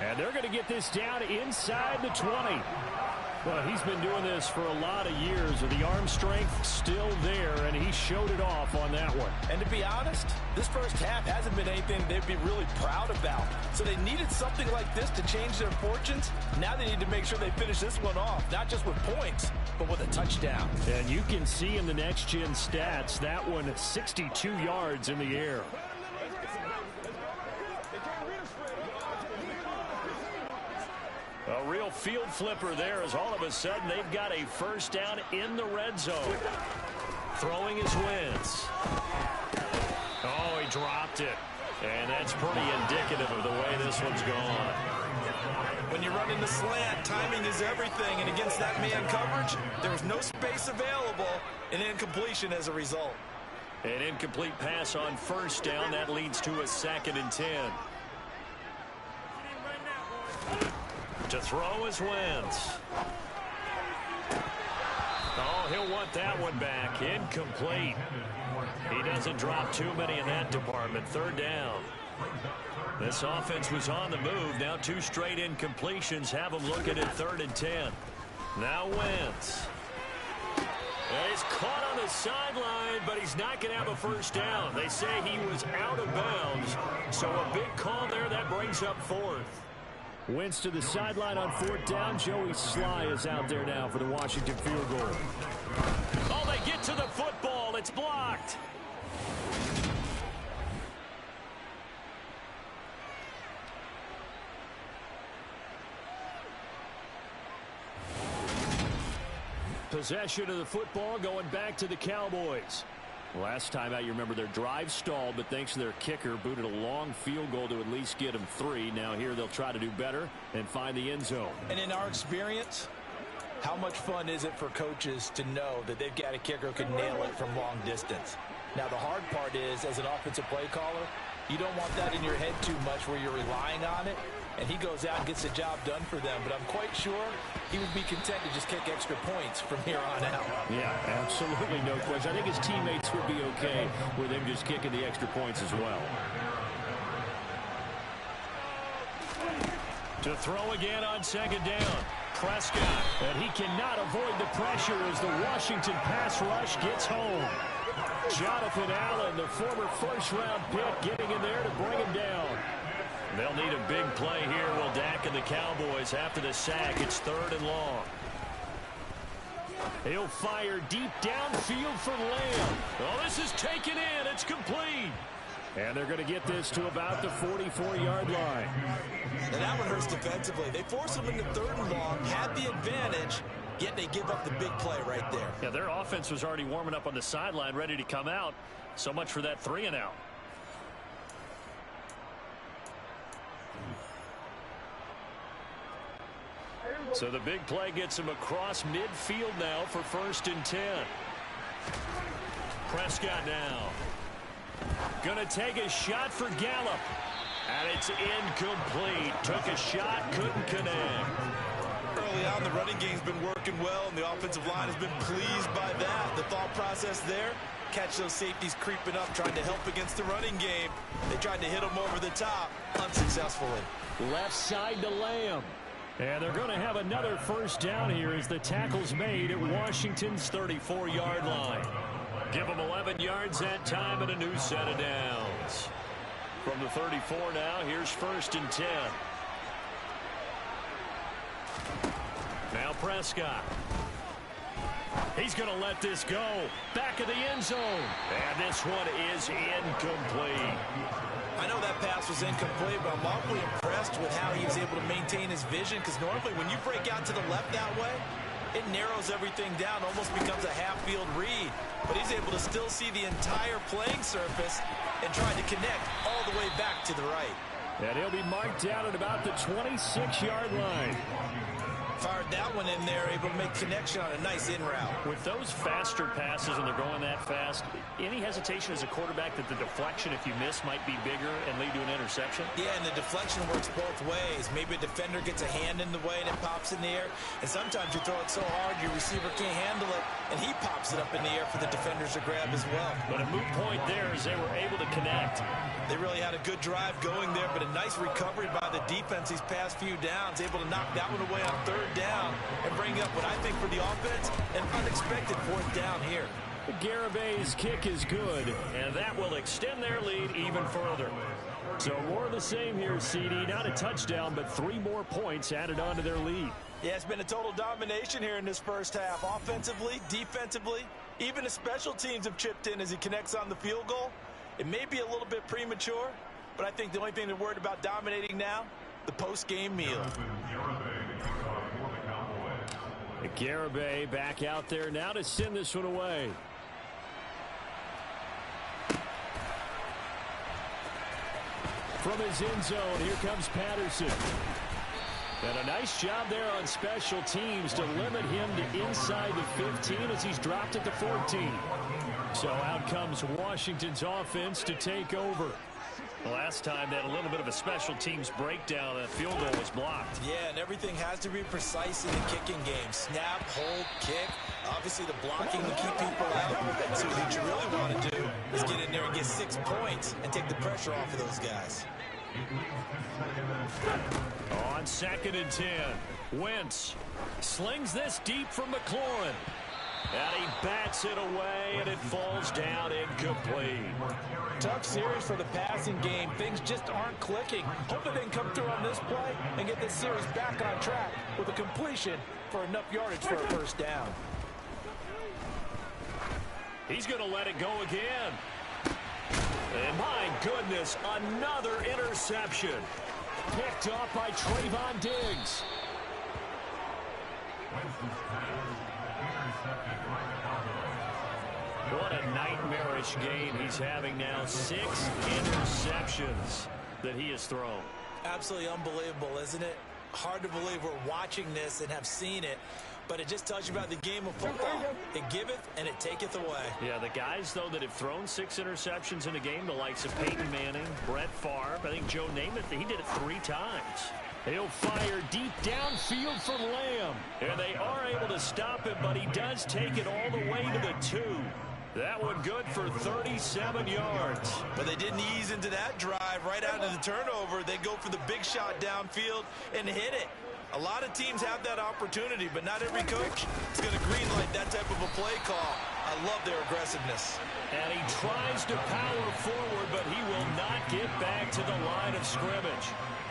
And they're going to get this down inside the 20. Well, he's been doing this for a lot of years with the arm strength still there, and he showed it off on that one. And to be honest, this first half hasn't been anything they'd be really proud about. So they needed something like this to change their fortunes. Now they need to make sure they finish this one off, not just with points, but with a touchdown. And you can see in the next-gen stats, that one 62 yards in the air. A real field flipper there as all of a sudden they've got a first down in the red zone. Throwing his Wentz. Oh, he dropped it. And that's pretty indicative of the way this one's gone. When you run in the slant, timing is everything. And against that man coverage, there was no space available. An incompletion as a result. An incomplete pass on first down. That leads to a 2nd and 10. To throw is Wentz. Oh, he'll want that one back. Incomplete. He doesn't drop too many in that department. 3rd down. This offense was on the move. Now 2 straight incompletions have them looking at 3rd and 10. Now Wentz. And he's caught on the sideline, but he's not going to have a first down. They say he was out of bounds. So a big call there. That brings up 4th. Wentz to the sideline on 4th down. Joey Sly is out there now for the Washington field goal. Oh, they get to the football. It's blocked. Possession of the football going back to the Cowboys. Last time out, you remember their drive stalled, but thanks to their kicker, booted a long field goal to at least get them 3. Now here they'll try to do better and find the end zone. And in our experience, how much fun is it for coaches to know that they've got a kicker who can nail it from long distance? Now the hard part is, as an offensive play caller, you don't want that in your head too much where you're relying on it. And he goes out and gets the job done for them. But I'm quite sure he would be content to just kick extra points from here on out. Yeah, absolutely no question. I think his teammates would be okay with him just kicking the extra points as well. To throw again on 2nd down. Prescott. And he cannot avoid the pressure as the Washington pass rush gets home. Jonathan Allen, the former first-round pick, getting in there to bring him down. They'll need a big play here, will Dak and the Cowboys. After the sack, it's 3rd and long. He'll fire deep downfield for Lamb. Oh, this is taken in. It's complete. And they're going to get this to about the 44-yard line. And that one hurts defensively. They force them into 3rd and long, had the advantage, yet they give up the big play right there. Yeah, their offense was already warming up on the sideline, ready to come out. So much for that 3-and-out. So the big play gets him across midfield now for 1st and 10. Prescott now. Gonna take a shot for Gallup. And it's incomplete. Took a shot, couldn't connect. Early on, the running game's been working well, and the offensive line has been pleased by that. The thought process there, catch those safeties creeping up, trying to help against the running game. They tried to hit them over the top, unsuccessfully. Left side to Lamb. And they're going to have another 1st down here as the tackle's made at Washington's 34-yard line. Give them 11 yards that time and a new set of downs. From the 34 now, here's 1st and 10. Now Prescott. He's going to let this go. Back of the end zone. And this one is incomplete. I know that pass was incomplete, but I'm awfully impressed with how he was able to maintain his vision, because normally when you break out to the left that way, it narrows everything down, almost becomes a half-field read. But he's able to still see the entire playing surface and try to connect all the way back to the right. And he'll be marked down at about the 26-yard line. Fired that one in there, able to make connection on a nice in route. With those faster passes and they're going that fast, any hesitation as a quarterback that the deflection, if you miss, might be bigger and lead to an interception? Yeah, and the deflection works both ways. Maybe a defender gets a hand in the way and it pops in the air, and sometimes you throw it so hard your receiver can't handle it, and he pops it up in the air for the defenders to grab as well. But a moot point there is they were able to connect. They really had a good drive going there, but a nice recovery by the defense these past few downs, able to knock that one away on 3rd down and bring up what I think for the offense, an unexpected 4th down here. Garabay's kick is good, and that will extend their lead even further. So more of the same here, CD. Not a touchdown, but 3 more points added on to their lead. Yeah, it's been a total domination here in this first half. Offensively, defensively, even the special teams have chipped in as he connects on the field goal. It may be a little bit premature, but I think the only thing they're worried about dominating now, the post-game meal. Garibay back out there now to send this one away. From his end zone, here comes Patterson. And a nice job there on special teams to limit him to inside the 15 as he's dropped at the 14. So out comes Washington's offense to take over. Last time they had a little bit of a special teams breakdown. That field goal was blocked. Yeah, and everything has to be precise in the kicking game. Snap, hold, kick. Obviously the blocking to keep people out. So what you really want to do is get in there and get 6 points and take the pressure off of those guys. On 2nd and 10, Wentz slings this deep from McLaurin. And he bats it away, and it falls down incomplete. Tough series for the passing game. Things just aren't clicking. Hoping they can come through on this play and get this series back on track with a completion for enough yardage for a 1st down. He's going to let it go again. And my goodness, another interception. Picked off by Trayvon Diggs. What a nightmarish game he's having now. 6 interceptions that he has thrown. Absolutely unbelievable, isn't it? Hard to believe we're watching this and have seen it, but it just tells you about the game of football. It giveth and it taketh away. Yeah, the guys, though, that have thrown 6 interceptions in a game, the likes of Peyton Manning, Brett Favre, I think Joe Namath, he did it 3 times. He'll fire deep downfield for Lamb. And they are able to stop him, but he does take it all the way to the 2. That one good for 37 yards. But they didn't ease into that drive right out of the turnover. They go for the big shot downfield and hit it. A lot of teams have that opportunity, but not every coach is going to greenlight that type of a play call. I love their aggressiveness. And he tries to power forward, but he will not get back to the line of scrimmage.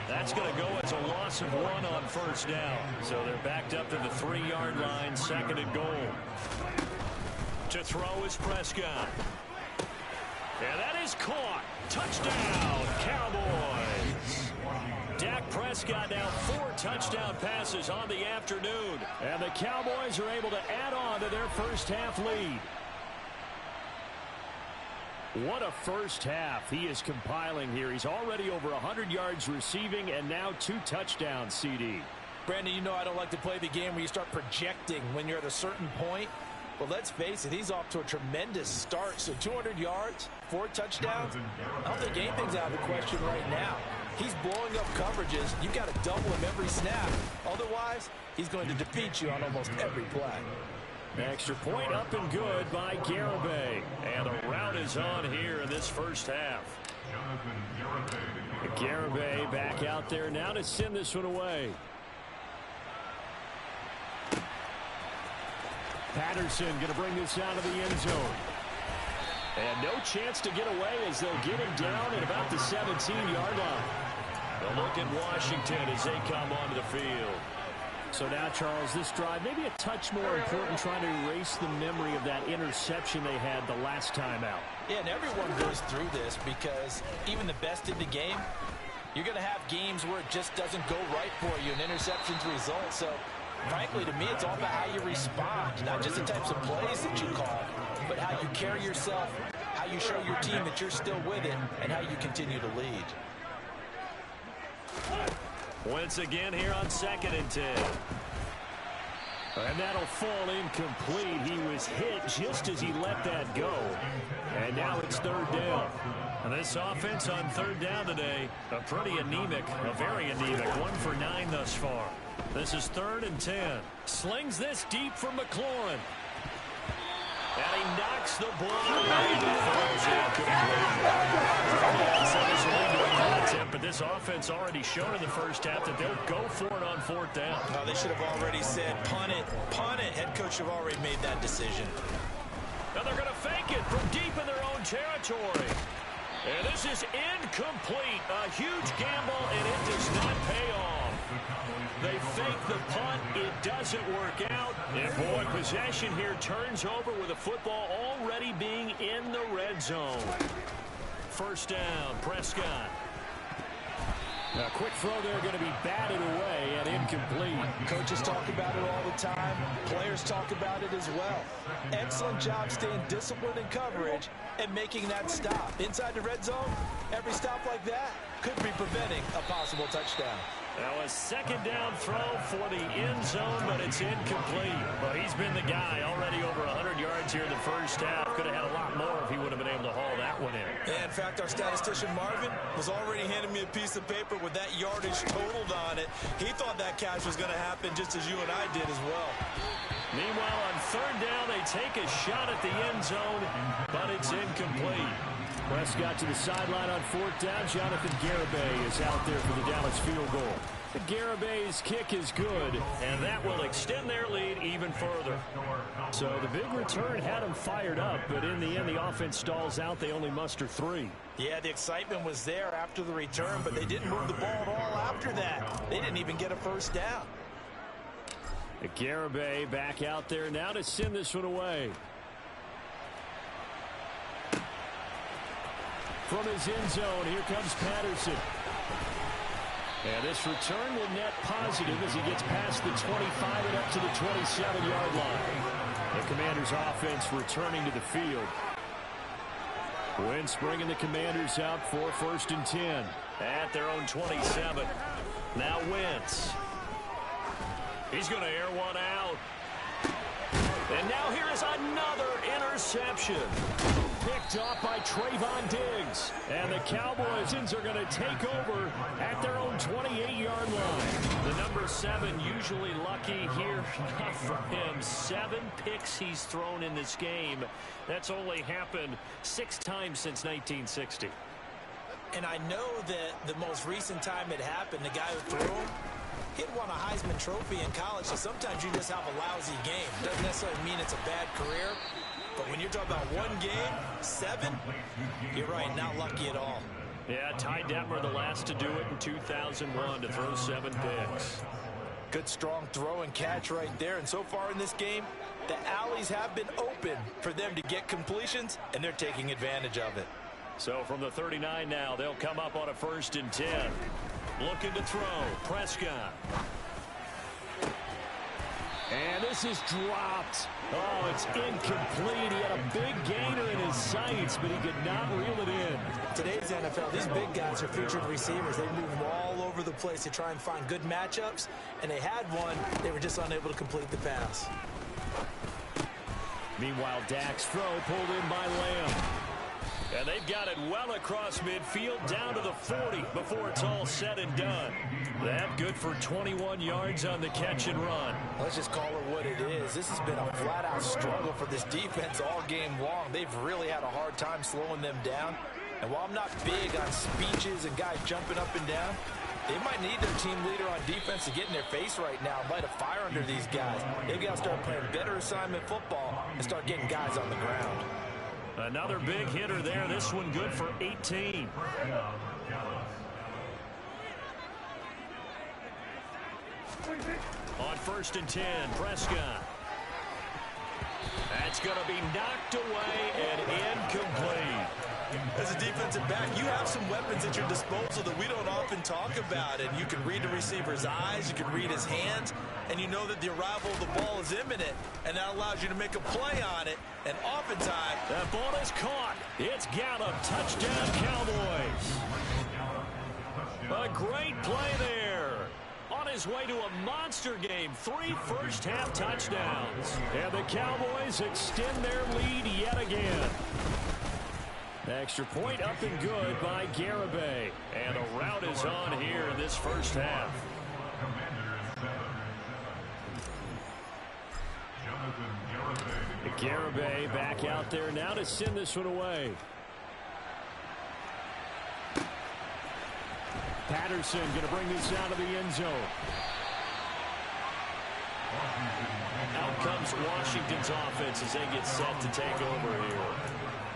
That's going to go as a loss of 1 on 1st down. So they're backed up to the 3-yard line, 2nd and goal. To throw is Prescott. And that is caught. Touchdown, Cowboys. Dak Prescott now 4 touchdown passes on the afternoon. And the Cowboys are able to add on to their first half lead. What a first half he is compiling here. He's already over 100 yards receiving and now 2 touchdowns, CD. Brandon, you know I don't like to play the game where you start projecting when you're at a certain point. Well, let's face it, he's off to a tremendous start. So 200 yards, 4 touchdowns. I don't think anything's out of the question right now. He's blowing up coverages. You've got to double him every snap. Otherwise, he's going to defeat you on almost every play. Extra point up and good by Garibay. And the route is on here in this first half. Garibay back out there now to send this one away. Patterson going to bring this out of the end zone. And no chance to get away as they'll get him down at about the 17-yard line. They'll look at Washington as they come onto the field. So now, Charles, this drive maybe a touch more important, trying to erase the memory of that interception they had the last time out. Yeah, and everyone goes through this because even the best in the game, you're going to have games where it just doesn't go right for you, and interceptions result. So, frankly, to me, it's all about how you respond, not just the types of plays that you call, but how you carry yourself, how you show your team that you're still with it, and how you continue to lead. Once again here on 2nd and 10. And that'll fall incomplete. He was hit just as he let that go. And now it's 3rd down. And this offense on 3rd down today, a pretty anemic, a very anemic. 1 for 9 thus far. This is 3rd and 10. Slings this deep from McLaurin. And he knocks the ball away. But this offense already showed in the first half that they'll go for it on 4th down. No, they should have already said punt it. Punt it. Head coach have already made that decision. Now they're going to fake it from deep in their own territory. And this is incomplete. A huge gamble, and it does not pay off. They fake the punt. It doesn't work out. And boy, possession here turns over with the football already being in the red zone. 1st down, Prescott. A quick throw there going to be batted away and incomplete. Coaches talk about it all the time. Players talk about it as well. Excellent job staying disciplined in coverage and making that stop. Inside the red zone, every stop like that could be preventing a possible touchdown. Now a 2nd down throw for the end zone, but it's incomplete. Well, he's been the guy already over 100 yards here in the first half. Could have had a lot more if he would have been able to haul that one in. Yeah, in fact, our statistician Marvin was already handing me a piece of paper with that yardage totaled on it. He thought that catch was going to happen just as you and I did as well. Meanwhile, on 3rd down, they take a shot at the end zone, but it's incomplete. Prescott to the sideline on 4th down. Jonathan Garibay is out there for the Dallas field goal. Garibay's kick is good, and that will extend their lead even further. So the big return had them fired up, but in the end, the offense stalls out. They only muster 3. Yeah, the excitement was there after the return, but they didn't move the ball at all after that. They didn't even get a 1st down. Garibay back out there now to send this one away. From his end zone, here comes Patterson. And this return will net positive as he gets past the 25 and up to the 27-yard line. The Commanders' offense returning to the field. Wentz bringing the Commanders out for 1st and 10 at their own 27. Now Wentz. He's going to air one out. And now here is another interception. Picked off by Trayvon Diggs. And the Cowboys are going to take over at their own 28-yard line. The number 7 usually lucky here. Not for him. 7 picks he's thrown in this game. That's only happened 6 times since 1960. And I know that the most recent time it happened, the guy who threw him, he'd won a Heisman Trophy in college, so sometimes you just have a lousy game. Doesn't necessarily mean it's a bad career, but when you're talking about 1 game, 7, you're right, not lucky at all. Yeah, Ty Detmer the last to do it in 2001 to throw 7 picks. Good strong throw and catch right there, and so far in this game, the alleys have been open for them to get completions, and they're taking advantage of it. So from the 39 now, they'll come up on a 1st and 10. Looking to throw. Prescott. And this is dropped. Oh, it's incomplete. He had a big gainer in his sights, but he could not reel it in. Today's NFL, these big guys are featured receivers. They move all over the place to try and find good matchups, and they had one. They were just unable to complete the pass. Meanwhile, Dak's throw pulled in by Lamb. And they've got it well across midfield down to the 40 before it's all said and done. That good for 21 yards on the catch and run. Let's just call it what it is. This has been a flat-out struggle for this defense all game long. They've really had a hard time slowing them down. And while I'm not big on speeches and guys jumping up and down, they might need their team leader on defense to get in their face right now and light a fire under these guys. They've got to start playing better assignment football and start getting guys on the ground. Another big hitter there. This one good for 18. On 1st and 10, Prescott. That's going to be knocked away and incomplete. As a defensive back, you have some weapons at your disposal that we don't often talk about. And you can read the receiver's eyes, you can read his hands, and you know that the arrival of the ball is imminent. And that allows you to make a play on it. And oftentimes, that ball is caught. It's Gallup. Touchdown, Cowboys. A great play there. On his way to a monster game. 3 first-half touchdowns. And the Cowboys extend their lead yet again. Extra point up and good by Garibay. And a rout is on here in this first half. Garibay back out there now to send this one away. Patterson going to bring this out of the end zone. Out comes Washington's offense as they get set to take over here.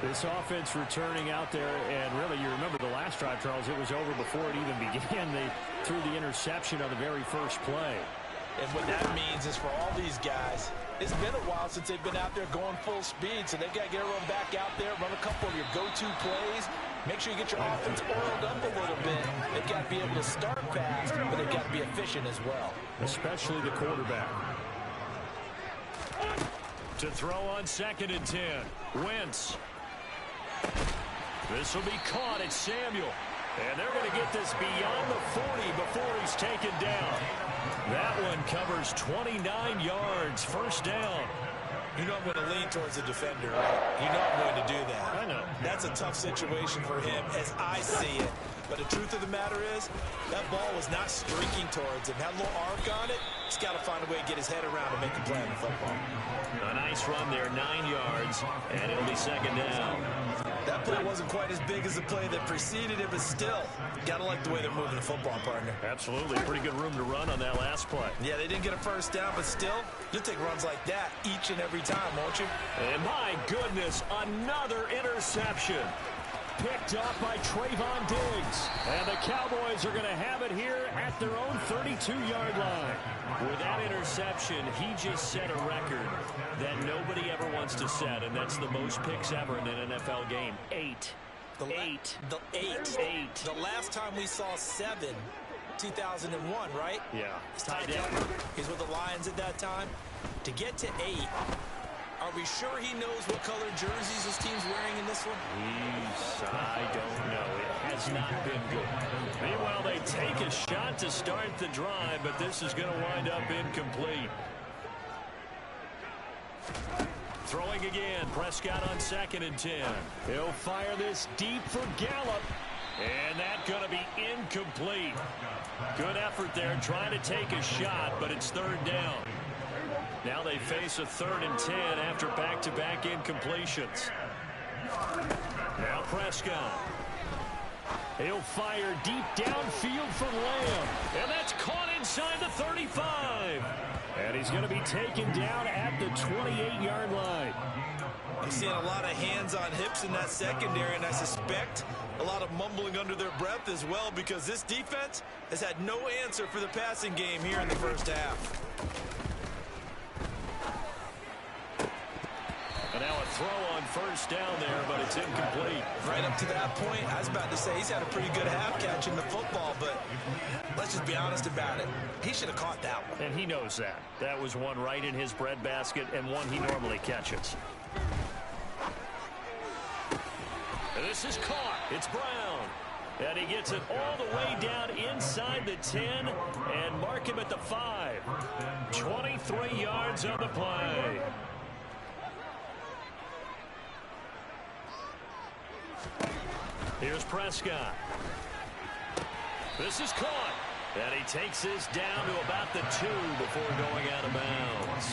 This offense returning out there, and really, you remember the last drive, Charles, it was over before it even began. They threw the interception on the very first play. And what that means is for all these guys, it's been a while since they've been out there going full speed, so they've got to get everyone back out there, run a couple of your go-to plays, make sure you get your offense oiled up a little bit. They've got to be able to start fast, but they've got to be efficient as well. Especially the quarterback. To throw on 2nd and 10. Wentz. This will be caught at Samuel. And they're going to get this beyond the 40 before he's taken down. That one covers 29 yards. First down. You know I'm going to lean towards the defender, right? You know I'm going to do that. I know. That's a tough situation for him as I see it. But the truth of the matter is, that ball was not streaking towards him. Had a little arc on it. He's got to find a way to get his head around and make a play on the football. A nice run there, 9 yards, and it'll be 2nd down. That play wasn't quite as big as the play that preceded it, but still, got to like the way they're moving the football, partner. Absolutely. Pretty good room to run on that last play. Yeah, they didn't get a first down, but still, you'll take runs like that each and every time, won't you? And my goodness, another interception. Picked off by Trayvon Diggs. And the Cowboys are going to have it here at their own 32-yard line. With that interception, he just set a record that nobody ever wants to set, and that's the most picks ever in an NFL game. 8. The last time we saw 7, 2001, right? Yeah. Ty Delmer. He's with the Lions at that time. To get to 8, are we sure he knows what color jerseys his team's wearing in this one? I don't know. It has not been good. Meanwhile, they take a shot to start the drive, but this is going to wind up incomplete. Throwing again. Prescott on 2nd and 10. He'll fire this deep for Gallup. And that's going to be incomplete. Good effort there trying to take a shot, but it's 3rd down. Now they face a 3rd and 10 after back-to-back incompletions. Now Prescott. He'll fire deep downfield for Lamb. And that's caught inside the 35. And he's going to be taken down at the 28-yard line. I'm seeing a lot of hands on hips in that secondary, and I suspect a lot of mumbling under their breath as well, because this defense has had no answer for the passing game here in the first half. And now a throw on first down there, but it's incomplete. Right up to that point, I was about to say he's had a pretty good half catching the football, but let's just be honest about it. He should have caught that one. And he knows that. That was one right in his breadbasket and one he normally catches. And this is caught. It's Brown. And he gets it all the way down inside the 10 and mark him at the 5. 23 yards on the play. Here's Prescott. This is caught. And he takes this down to about the 2 before going out of bounds.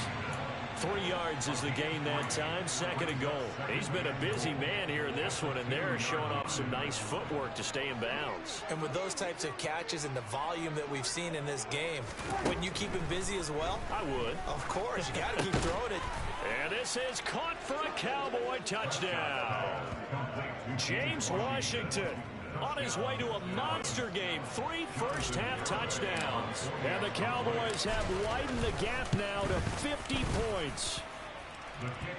3 yards is the gain that time, 2nd and goal. He's been a busy man here in this one, and they're showing off some nice footwork to stay in bounds. And with those types of catches and the volume that we've seen in this game, wouldn't you keep him busy as well? I would. Of course, you got to keep throwing it. And this is caught for a Cowboy touchdown. James Washington on his way to a monster game. 3 first-half touchdowns. And the Cowboys have widened the gap now to 50 points.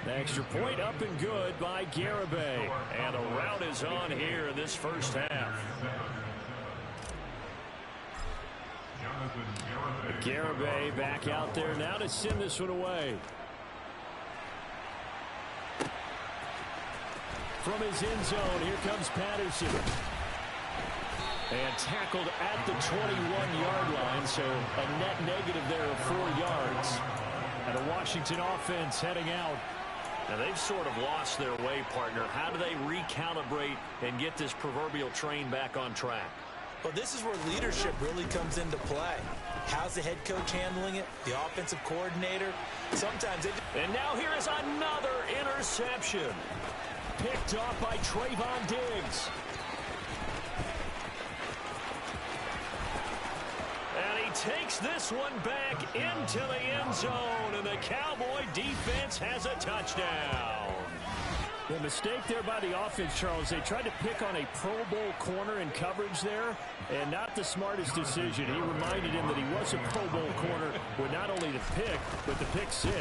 Extra point up and good by Garibay. And a rout is on here in this first half. Garibay back out there now to send this one away. From his end zone, here comes Patterson. And tackled at the 21-yard line, so a net negative there of 4 yards. And a Washington offense heading out. Now they've sort of lost their way, partner. How do they recalibrate and get this proverbial train back on track? Well, this is where leadership really comes into play. How's the head coach handling it? The offensive coordinator? Sometimes they... And now here is another interception. Picked off by Trayvon Diggs. And he takes this one back into the end zone, and the Cowboy defense has a touchdown. The mistake there by the offense, Charles, they tried to pick on a Pro Bowl corner in coverage there, and not the smartest decision. He reminded him that he was a Pro Bowl corner with not only the pick, but the pick 6.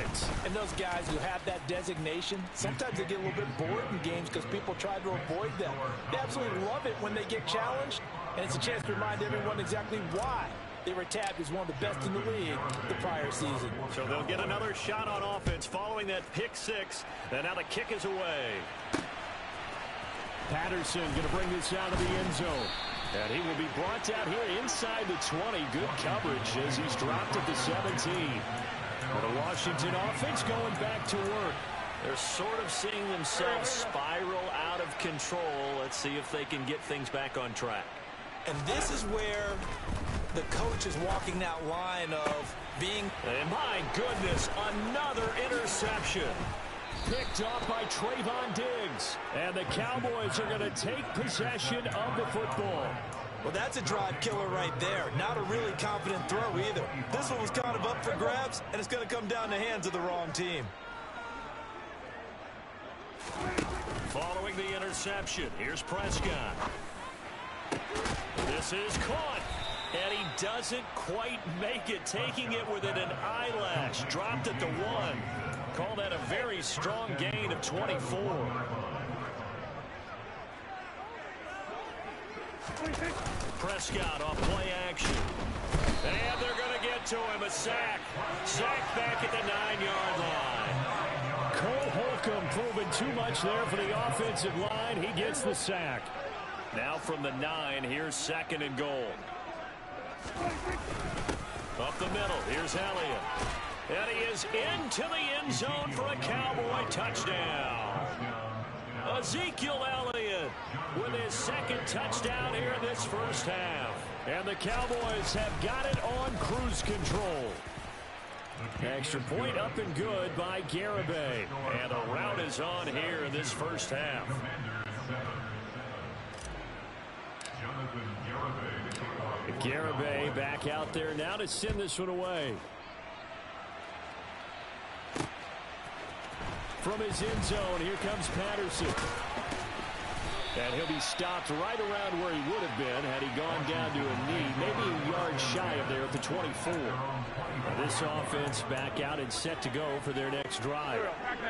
And those guys who have that designation, sometimes they get a little bit bored in games because people try to avoid them. They absolutely love it when they get challenged, and it's a chance to remind everyone exactly why they were tabbed as one of the best in the league the prior season. So they'll get another shot on offense following that pick 6. And now the kick is away. Patterson going to bring this out of the end zone. And he will be brought out here inside the 20. Good coverage as he's dropped at the 17. And the Washington offense going back to work. They're sort of seeing themselves spiral out of control. Let's see if they can get things back on track. And this is where the coach is walking that line of being... And my goodness, another interception. Picked off by Trayvon Diggs. And the Cowboys are going to take possession of the football. Well, that's a drive killer right there. Not a really confident throw either. This one was kind of up for grabs, and it's going to come down the hands of the wrong team. Following the interception, here's Prescott. This is caught. And he doesn't quite make it, taking it within an eyelash. Dropped at the 1. Call that a very strong gain of 24. Prescott off play action. And they're going to get to him. A sack. Sack back at the 9-yard line. Cole Holcomb proving too much there for the offensive line. He gets the sack. Now from the 9, here's 2nd and goal. Up the middle, here's Elliott. And he is into the end zone for a Cowboy touchdown. Ezekiel Elliott with his 2nd touchdown here in this first half. And the Cowboys have got it on cruise control. Extra point up and good by Garibay. And a rout is on here in this first half. Garibay back out there now to send this one away. From his end zone, here comes Patterson. And he'll be stopped right around where he would have been had he gone down to a knee, maybe a yard shy of there at the 24. Now this offense back out and set to go for their next drive.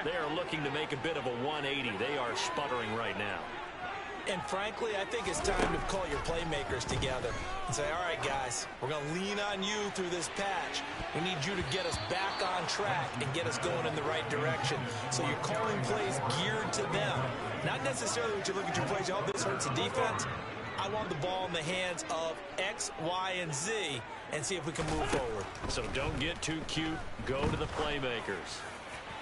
They are looking to make a bit of a 180. They are sputtering right now. And frankly, I think it's time to call your playmakers together and say, all right, guys, we're going to lean on you through this patch. We need you to get us back on track and get us going in the right direction. So you're calling plays geared to them. Not necessarily what you look at your plays, oh, this hurts the defense. I want the ball in the hands of X, Y, and Z and see if we can move forward. So don't get too cute. Go to the playmakers.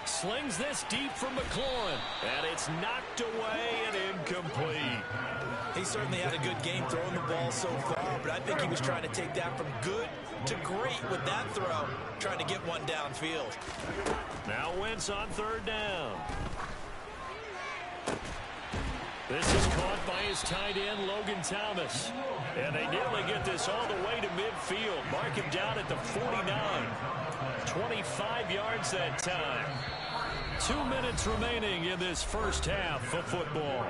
Slings this deep from McLaurin, and it's knocked away and incomplete. He certainly had a good game throwing the ball so far, but I think he was trying to take that from good to great with that throw, trying to get one downfield. Now Wentz on third down. This is caught by his tight end, Logan Thomas. And they nearly get this all the way to midfield. Mark him down at the 49. 25 yards that time. 2 minutes remaining in this first half of football.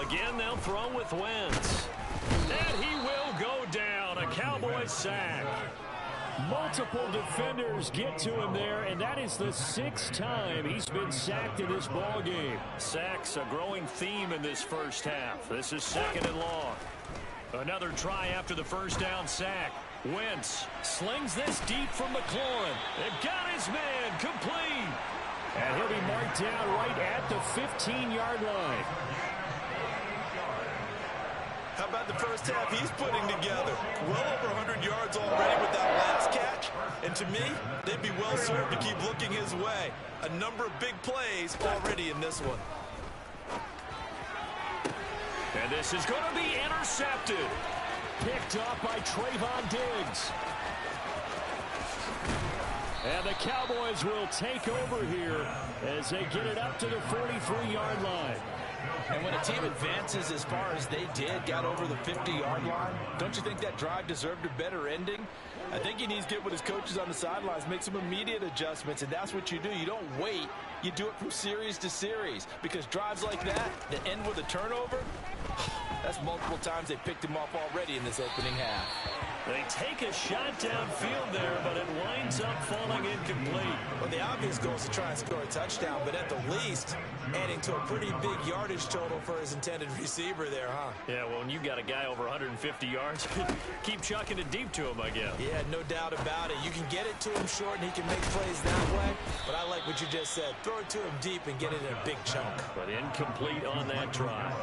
Again, they'll throw with Wentz. And he will go down. A Cowboys sack. Multiple defenders get to him there, and that is the 6th time he's been sacked in this ball game. Sacks, a growing theme in this first half. This is 2nd and long. Another try after the first down sack. Wentz slings this deep from McLaurin. It got his man complete. And he'll be marked down right at the 15-yard line. How about the first half he's putting together? Well over 100 yards already with that last catch. And to me, they'd be well served to keep looking his way. A number of big plays already in this one. And this is going to be intercepted. Picked up by Trayvon Diggs. And the Cowboys will take over here as they get it up to the 43-yard line. And when a team advances as far as they did, got over the 50-yard line, don't you think that drive deserved a better ending? I think he needs to get with his coaches on the sidelines, make some immediate adjustments, and that's what you do. You don't wait. You do it from series to series, because drives like that end with a turnover, that's multiple times they picked him off already in this opening half. They take a shot downfield there, but it winds up falling incomplete. Well, the obvious goal is to try and score a touchdown, but at the least, adding to a pretty big yardage total for his intended receiver there, huh? Yeah, well, when you got a guy over 150 yards, keep chucking it deep to him, I guess. Yeah, no doubt about it. You can get it to him short, and he can make plays that way, but I like what you just said. Throw it to him deep and get it in a big chunk. But incomplete on that drive.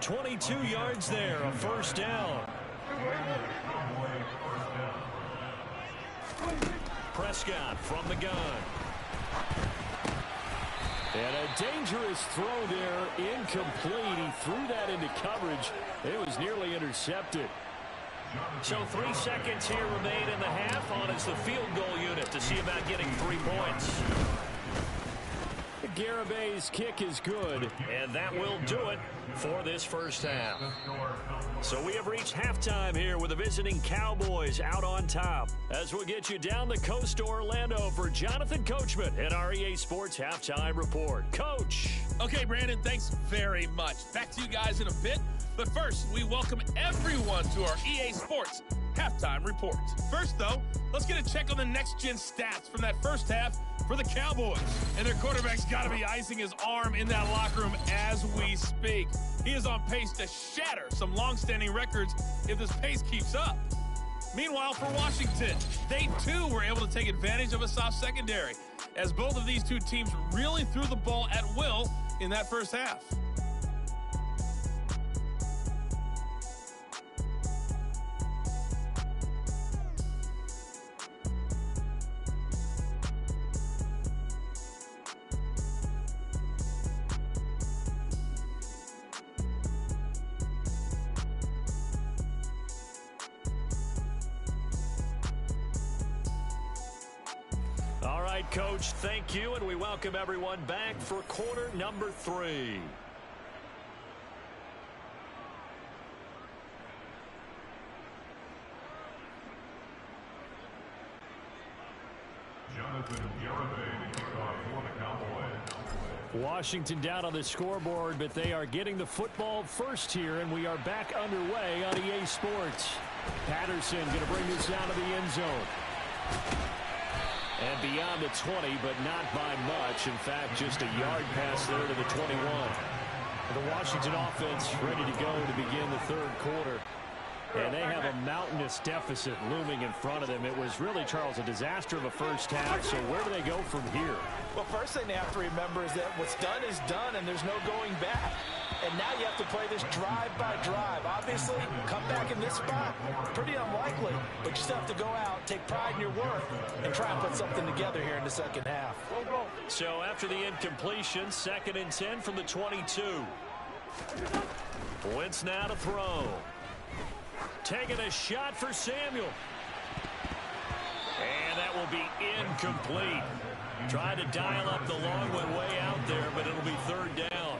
22 yards there, a first down. Prescott from the gun. And a dangerous throw there, incomplete. He threw that into coverage. It was nearly intercepted. So 3 seconds here remain in the half on as the field goal unit to see about getting 3 points. Garabay's kick is good, and that will do it for this first half. So we have reached halftime here with the visiting Cowboys out on top. As we'll get you down the coast to Orlando for Jonathan Coachman and our EA Sports Halftime Report. Coach. Okay, Brandon, thanks very much. Back to you guys in a bit. But first, we welcome everyone to our EA Sports Halftime Report. First, though, let's get a check on the next-gen stats from that first half for the Cowboys. And their quarterback's got to be icing his arm in that locker room as we speak. He is on pace to shatter some long-standing records if this pace keeps up. Meanwhile, for Washington, they too were able to take advantage of a soft secondary, as both of these two teams really threw the ball at will in that first half. Coach, thank you, and we welcome everyone back for quarter number 3. Washington down on the scoreboard, but they are getting the football first here, and we are back underway on EA Sports. Patterson going to bring this down to the end zone. And beyond the 20, but not by much. In fact, just a yard pass there to the 21. The Washington offense ready to go to begin the third quarter. And they have a mountainous deficit looming in front of them. It was really, Charles, a disaster of a first half. So where do they go from here? Well, first thing they have to remember is that what's done is done, and there's no going back. And now you have to play this drive by drive. Obviously, come back in this spot, pretty unlikely. But you still have to go out, take pride in your work, and try and put something together here in the second half. So after the incompletion, 2nd and 10 from the 22. Wentz now to throw. Taking a shot for Samuel. And that will be incomplete. Tried to dial up the long one way out there, but it'll be 3rd down.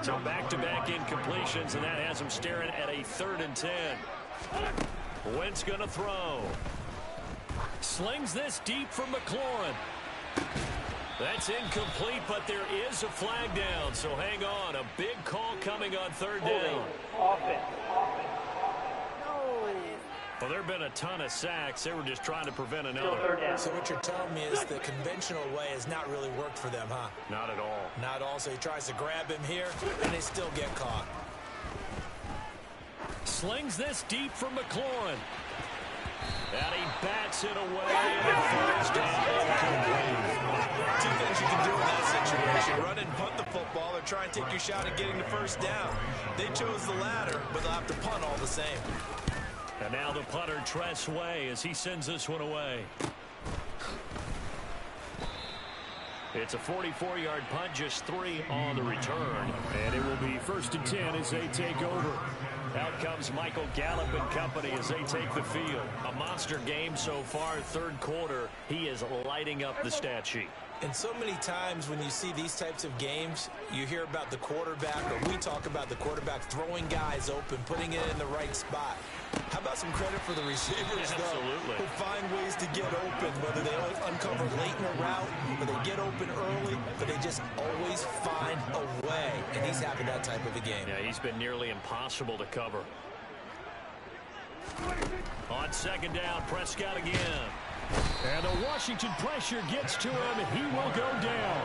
So back-to-back incompletions, and that has him staring at a 3rd and 10. Wentz going to throw. Slings this deep from McLaurin. That's incomplete, but there is a flag down, so hang on. A big call coming on 3rd down. Offense. Well, there have been a ton of sacks. They were just trying to prevent another. So what you're telling me is the conventional way has not really worked for them, huh? Not at all. Not at all. So he tries to grab him here, and they still get caught. Slings this deep from McLaurin. And he bats it away. And Two things you can do in that situation. Run and punt the football or try and take your shot at getting the first down. They chose the latter, but they'll have to punt all the same. And now the punter, Tress Way, as he sends this one away. It's a 44-yard punt, just 3 on the return. And it will be 1st and 10 as they take over. Out comes Michael Gallup and company as they take the field. A monster game so far, 3rd quarter. He is lighting up the stat sheet. And so many times when you see these types of games, you hear about the quarterback, or we talk about the quarterback throwing guys open, putting it in the right spot. How about some credit for the receivers, though, who find ways to get open, whether they uncover late in a route, or they get open early, but they just always find a way. And he's having that type of a game. Yeah, he's been nearly impossible to cover. On 2nd down, Prescott again. And the Washington pressure gets to him, and he will go down.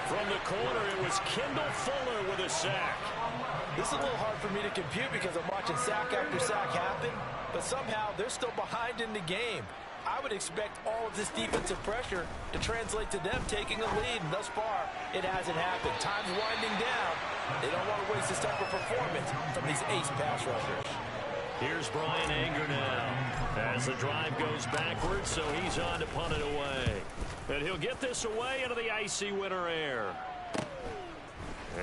From the corner, it was Kendall Fuller with a sack. This is a little hard for me to compute because I'm watching sack after sack happen, but somehow they're still behind in the game. I would expect all of this defensive pressure to translate to them taking a lead, and thus far, it hasn't happened. Time's winding down. They don't want to waste this type of performance from these ace pass rushers. Here's Brian Anger now as the drive goes backwards, so he's on to punt it away. And he'll get this away into the icy winter air.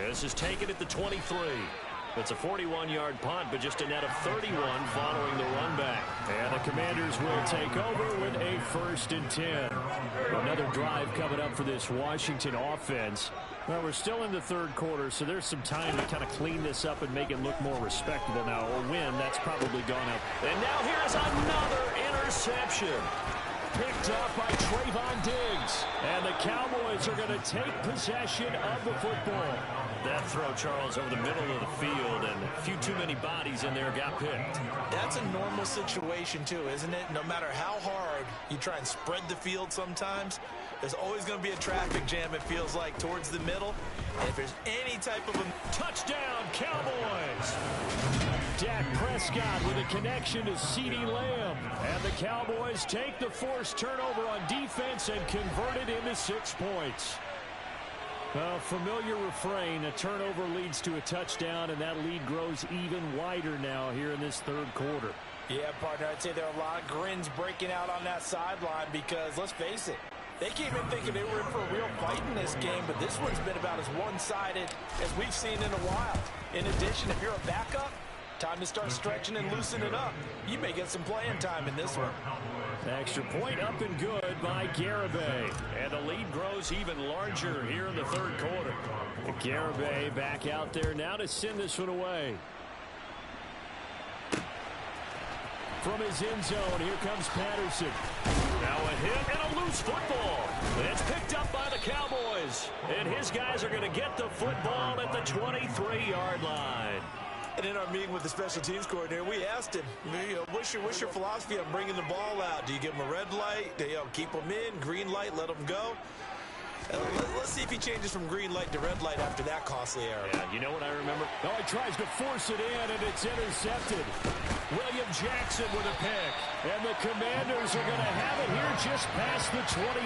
This is taken at the 23. It's a 41-yard punt, but just a net of 31 following the run back. And the Commanders will take over with a 1st and 10. Another drive coming up for this Washington offense. Well, we're still in the 3rd quarter, so there's some time to kind of clean this up and make it look more respectable now. A win, that's probably gone up. And now here's another interception. Picked up by Trayvon Diggs. And the Cowboys are going to take possession of the football. That throw, Charles, over the middle of the field, and a few too many bodies in there got picked. That's a normal situation, too, isn't it? No matter how hard you try and spread the field sometimes, there's always going to be a traffic jam, it feels like, towards the middle. And if there's any type of a touchdown, Cowboys! Dak Prescott with a connection to CeeDee Lamb. And the Cowboys take the forced turnover on defense and convert it into 6 points. A familiar refrain, a turnover leads to a touchdown, and that lead grows even wider now here in this 3rd quarter. Yeah, partner, I'd say there are a lot of grins breaking out on that sideline because, let's face it, they came in thinking they were in for a real fight in this game, but this one's been about as one-sided as we've seen in a while. In addition, if you're a backup, time to start stretching and loosening up. You may get some playing time in this one. Extra point up and good by Garibay. And the lead grows even larger here in the 3rd quarter. Garibay back out there now to send this one away. From his end zone, here comes Patterson. Now a hit and a loose football. It's picked up by the Cowboys. And his guys are going to get the football at the 23-yard line. And in our meeting with the special teams coordinator, we asked him, what's your philosophy on bringing the ball out? Do you give them a red light? Do you keep them in? Green light, let them go? Let's see if he changes from green light to red light after that costly error. Yeah, you know what I remember? Oh, he tries to force it in, and it's intercepted. William Jackson with a pick. And the Commanders are going to have it here just past the 25.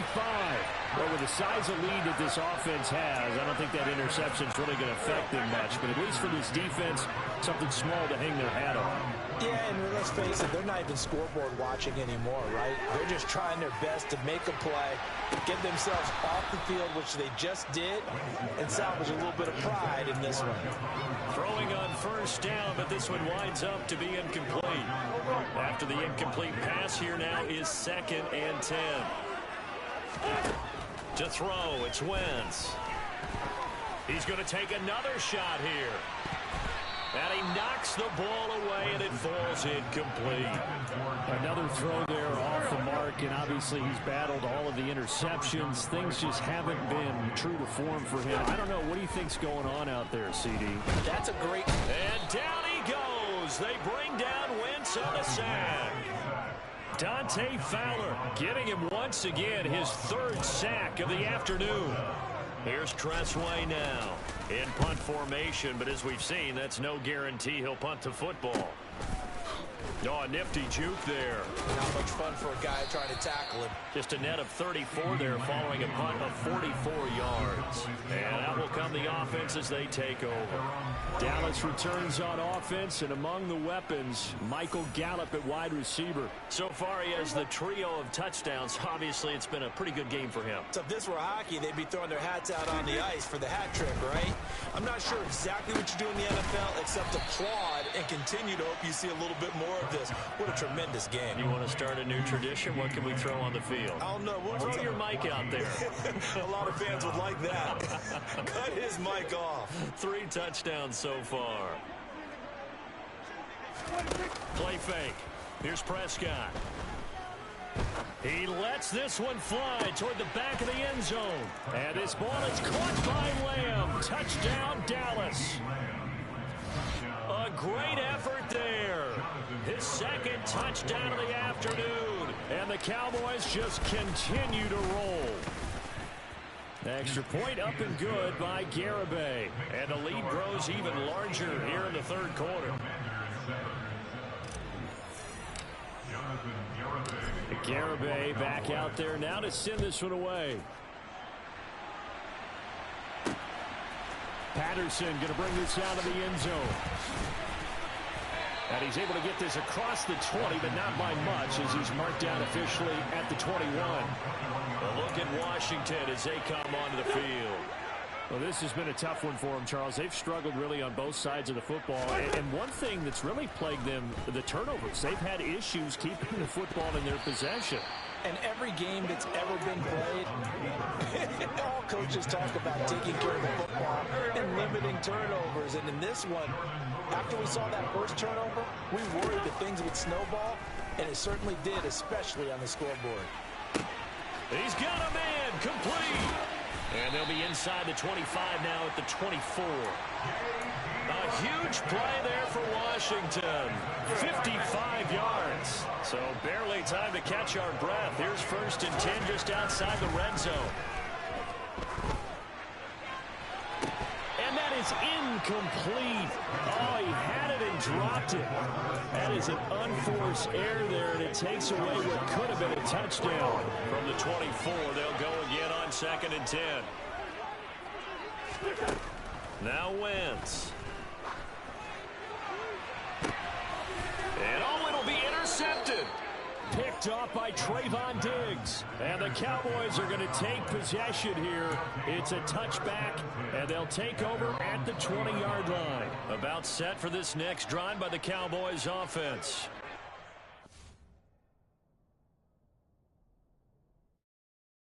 Well, with the size of lead that this offense has, I don't think that interception is really going to affect them much. But at least for this defense, something small to hang their hat on. Yeah, and let's face it, they're not even scoreboard watching anymore, right? They're just trying their best to make a play, get themselves off the field, which they just did, and salvage a little bit of pride in this one. Throwing on first down, but this one winds up to be incomplete. After the incomplete pass, here now is 2nd and 10. To throw, it's Wentz. He's going to take another shot here. And he knocks the ball away, and it falls incomplete. Another throw there off the mark, and obviously he's battled all of the interceptions. Things just haven't been true to form for him. I don't know. What do you think's going on out there, CD? That's a great... And down he goes. They bring down Wentz on the sack. Dante Fowler getting him once again his 3rd sack of the afternoon. Here's Tressway now in punt formation, but as we've seen, that's no guarantee he'll punt the football. Oh, a nifty juke there. Not much fun for a guy trying to tackle him. Just a net of 34 there following a punt of 44 yards. And out will come the offense as they take over. Dallas returns on offense, and among the weapons, Michael Gallup at wide receiver. So far, he has the trio of touchdowns. Obviously, it's been a pretty good game for him. So if this were hockey, they'd be throwing their hats out on the ice for the hat trick, right? I'm not sure exactly what you do in the NFL, except applaud and continue to hope you see a little bit more of this. What a tremendous game. You want to start a new tradition? What can we throw on the field? I don't know. Throw your mic out there. A lot of fans would like that. Cut his mic off. 3 touchdowns so far. Play fake. Here's Prescott. He lets this one fly toward the back of the end zone. And this ball is caught by Lamb. Touchdown, Dallas. A great effort there. His 2nd touchdown of the afternoon. And the Cowboys just continue to roll. Extra point up and good by Garibay. And the lead grows even larger here in the 3rd quarter. Garibay back out there now to send this one away. Patterson going to bring this out of the end zone. And he's able to get this across the 20, but not by much as he's marked down officially at the 21. A look at Washington as they come onto the field. Well, this has been a tough one for them, Charles. They've struggled really on both sides of the football. And one thing that's really plagued them, the turnovers. They've had issues keeping the football in their possession. And every game that's ever been played, all coaches talk about taking care of the football and limiting turnovers. And in this one, after we saw that first turnover, we worried that things would snowball, and it certainly did, especially on the scoreboard. He's got a man, complete. And they'll be inside the 25 now at the 24. A huge play there for Washington. 55 yards. So barely time to catch our breath. Here's 1st and 10 just outside the red zone. And that is incomplete. Oh, he had it and dropped it. That is an unforced error there, and it takes away what could have been a touchdown. From the 24, they'll go again on 2nd and 10. Now Wentz. And oh, it'll be intercepted. Picked off by Trayvon Diggs. And the Cowboys are going to take possession here. It's a touchback, and they'll take over at the 20-yard line. About set for this next drive by the Cowboys offense.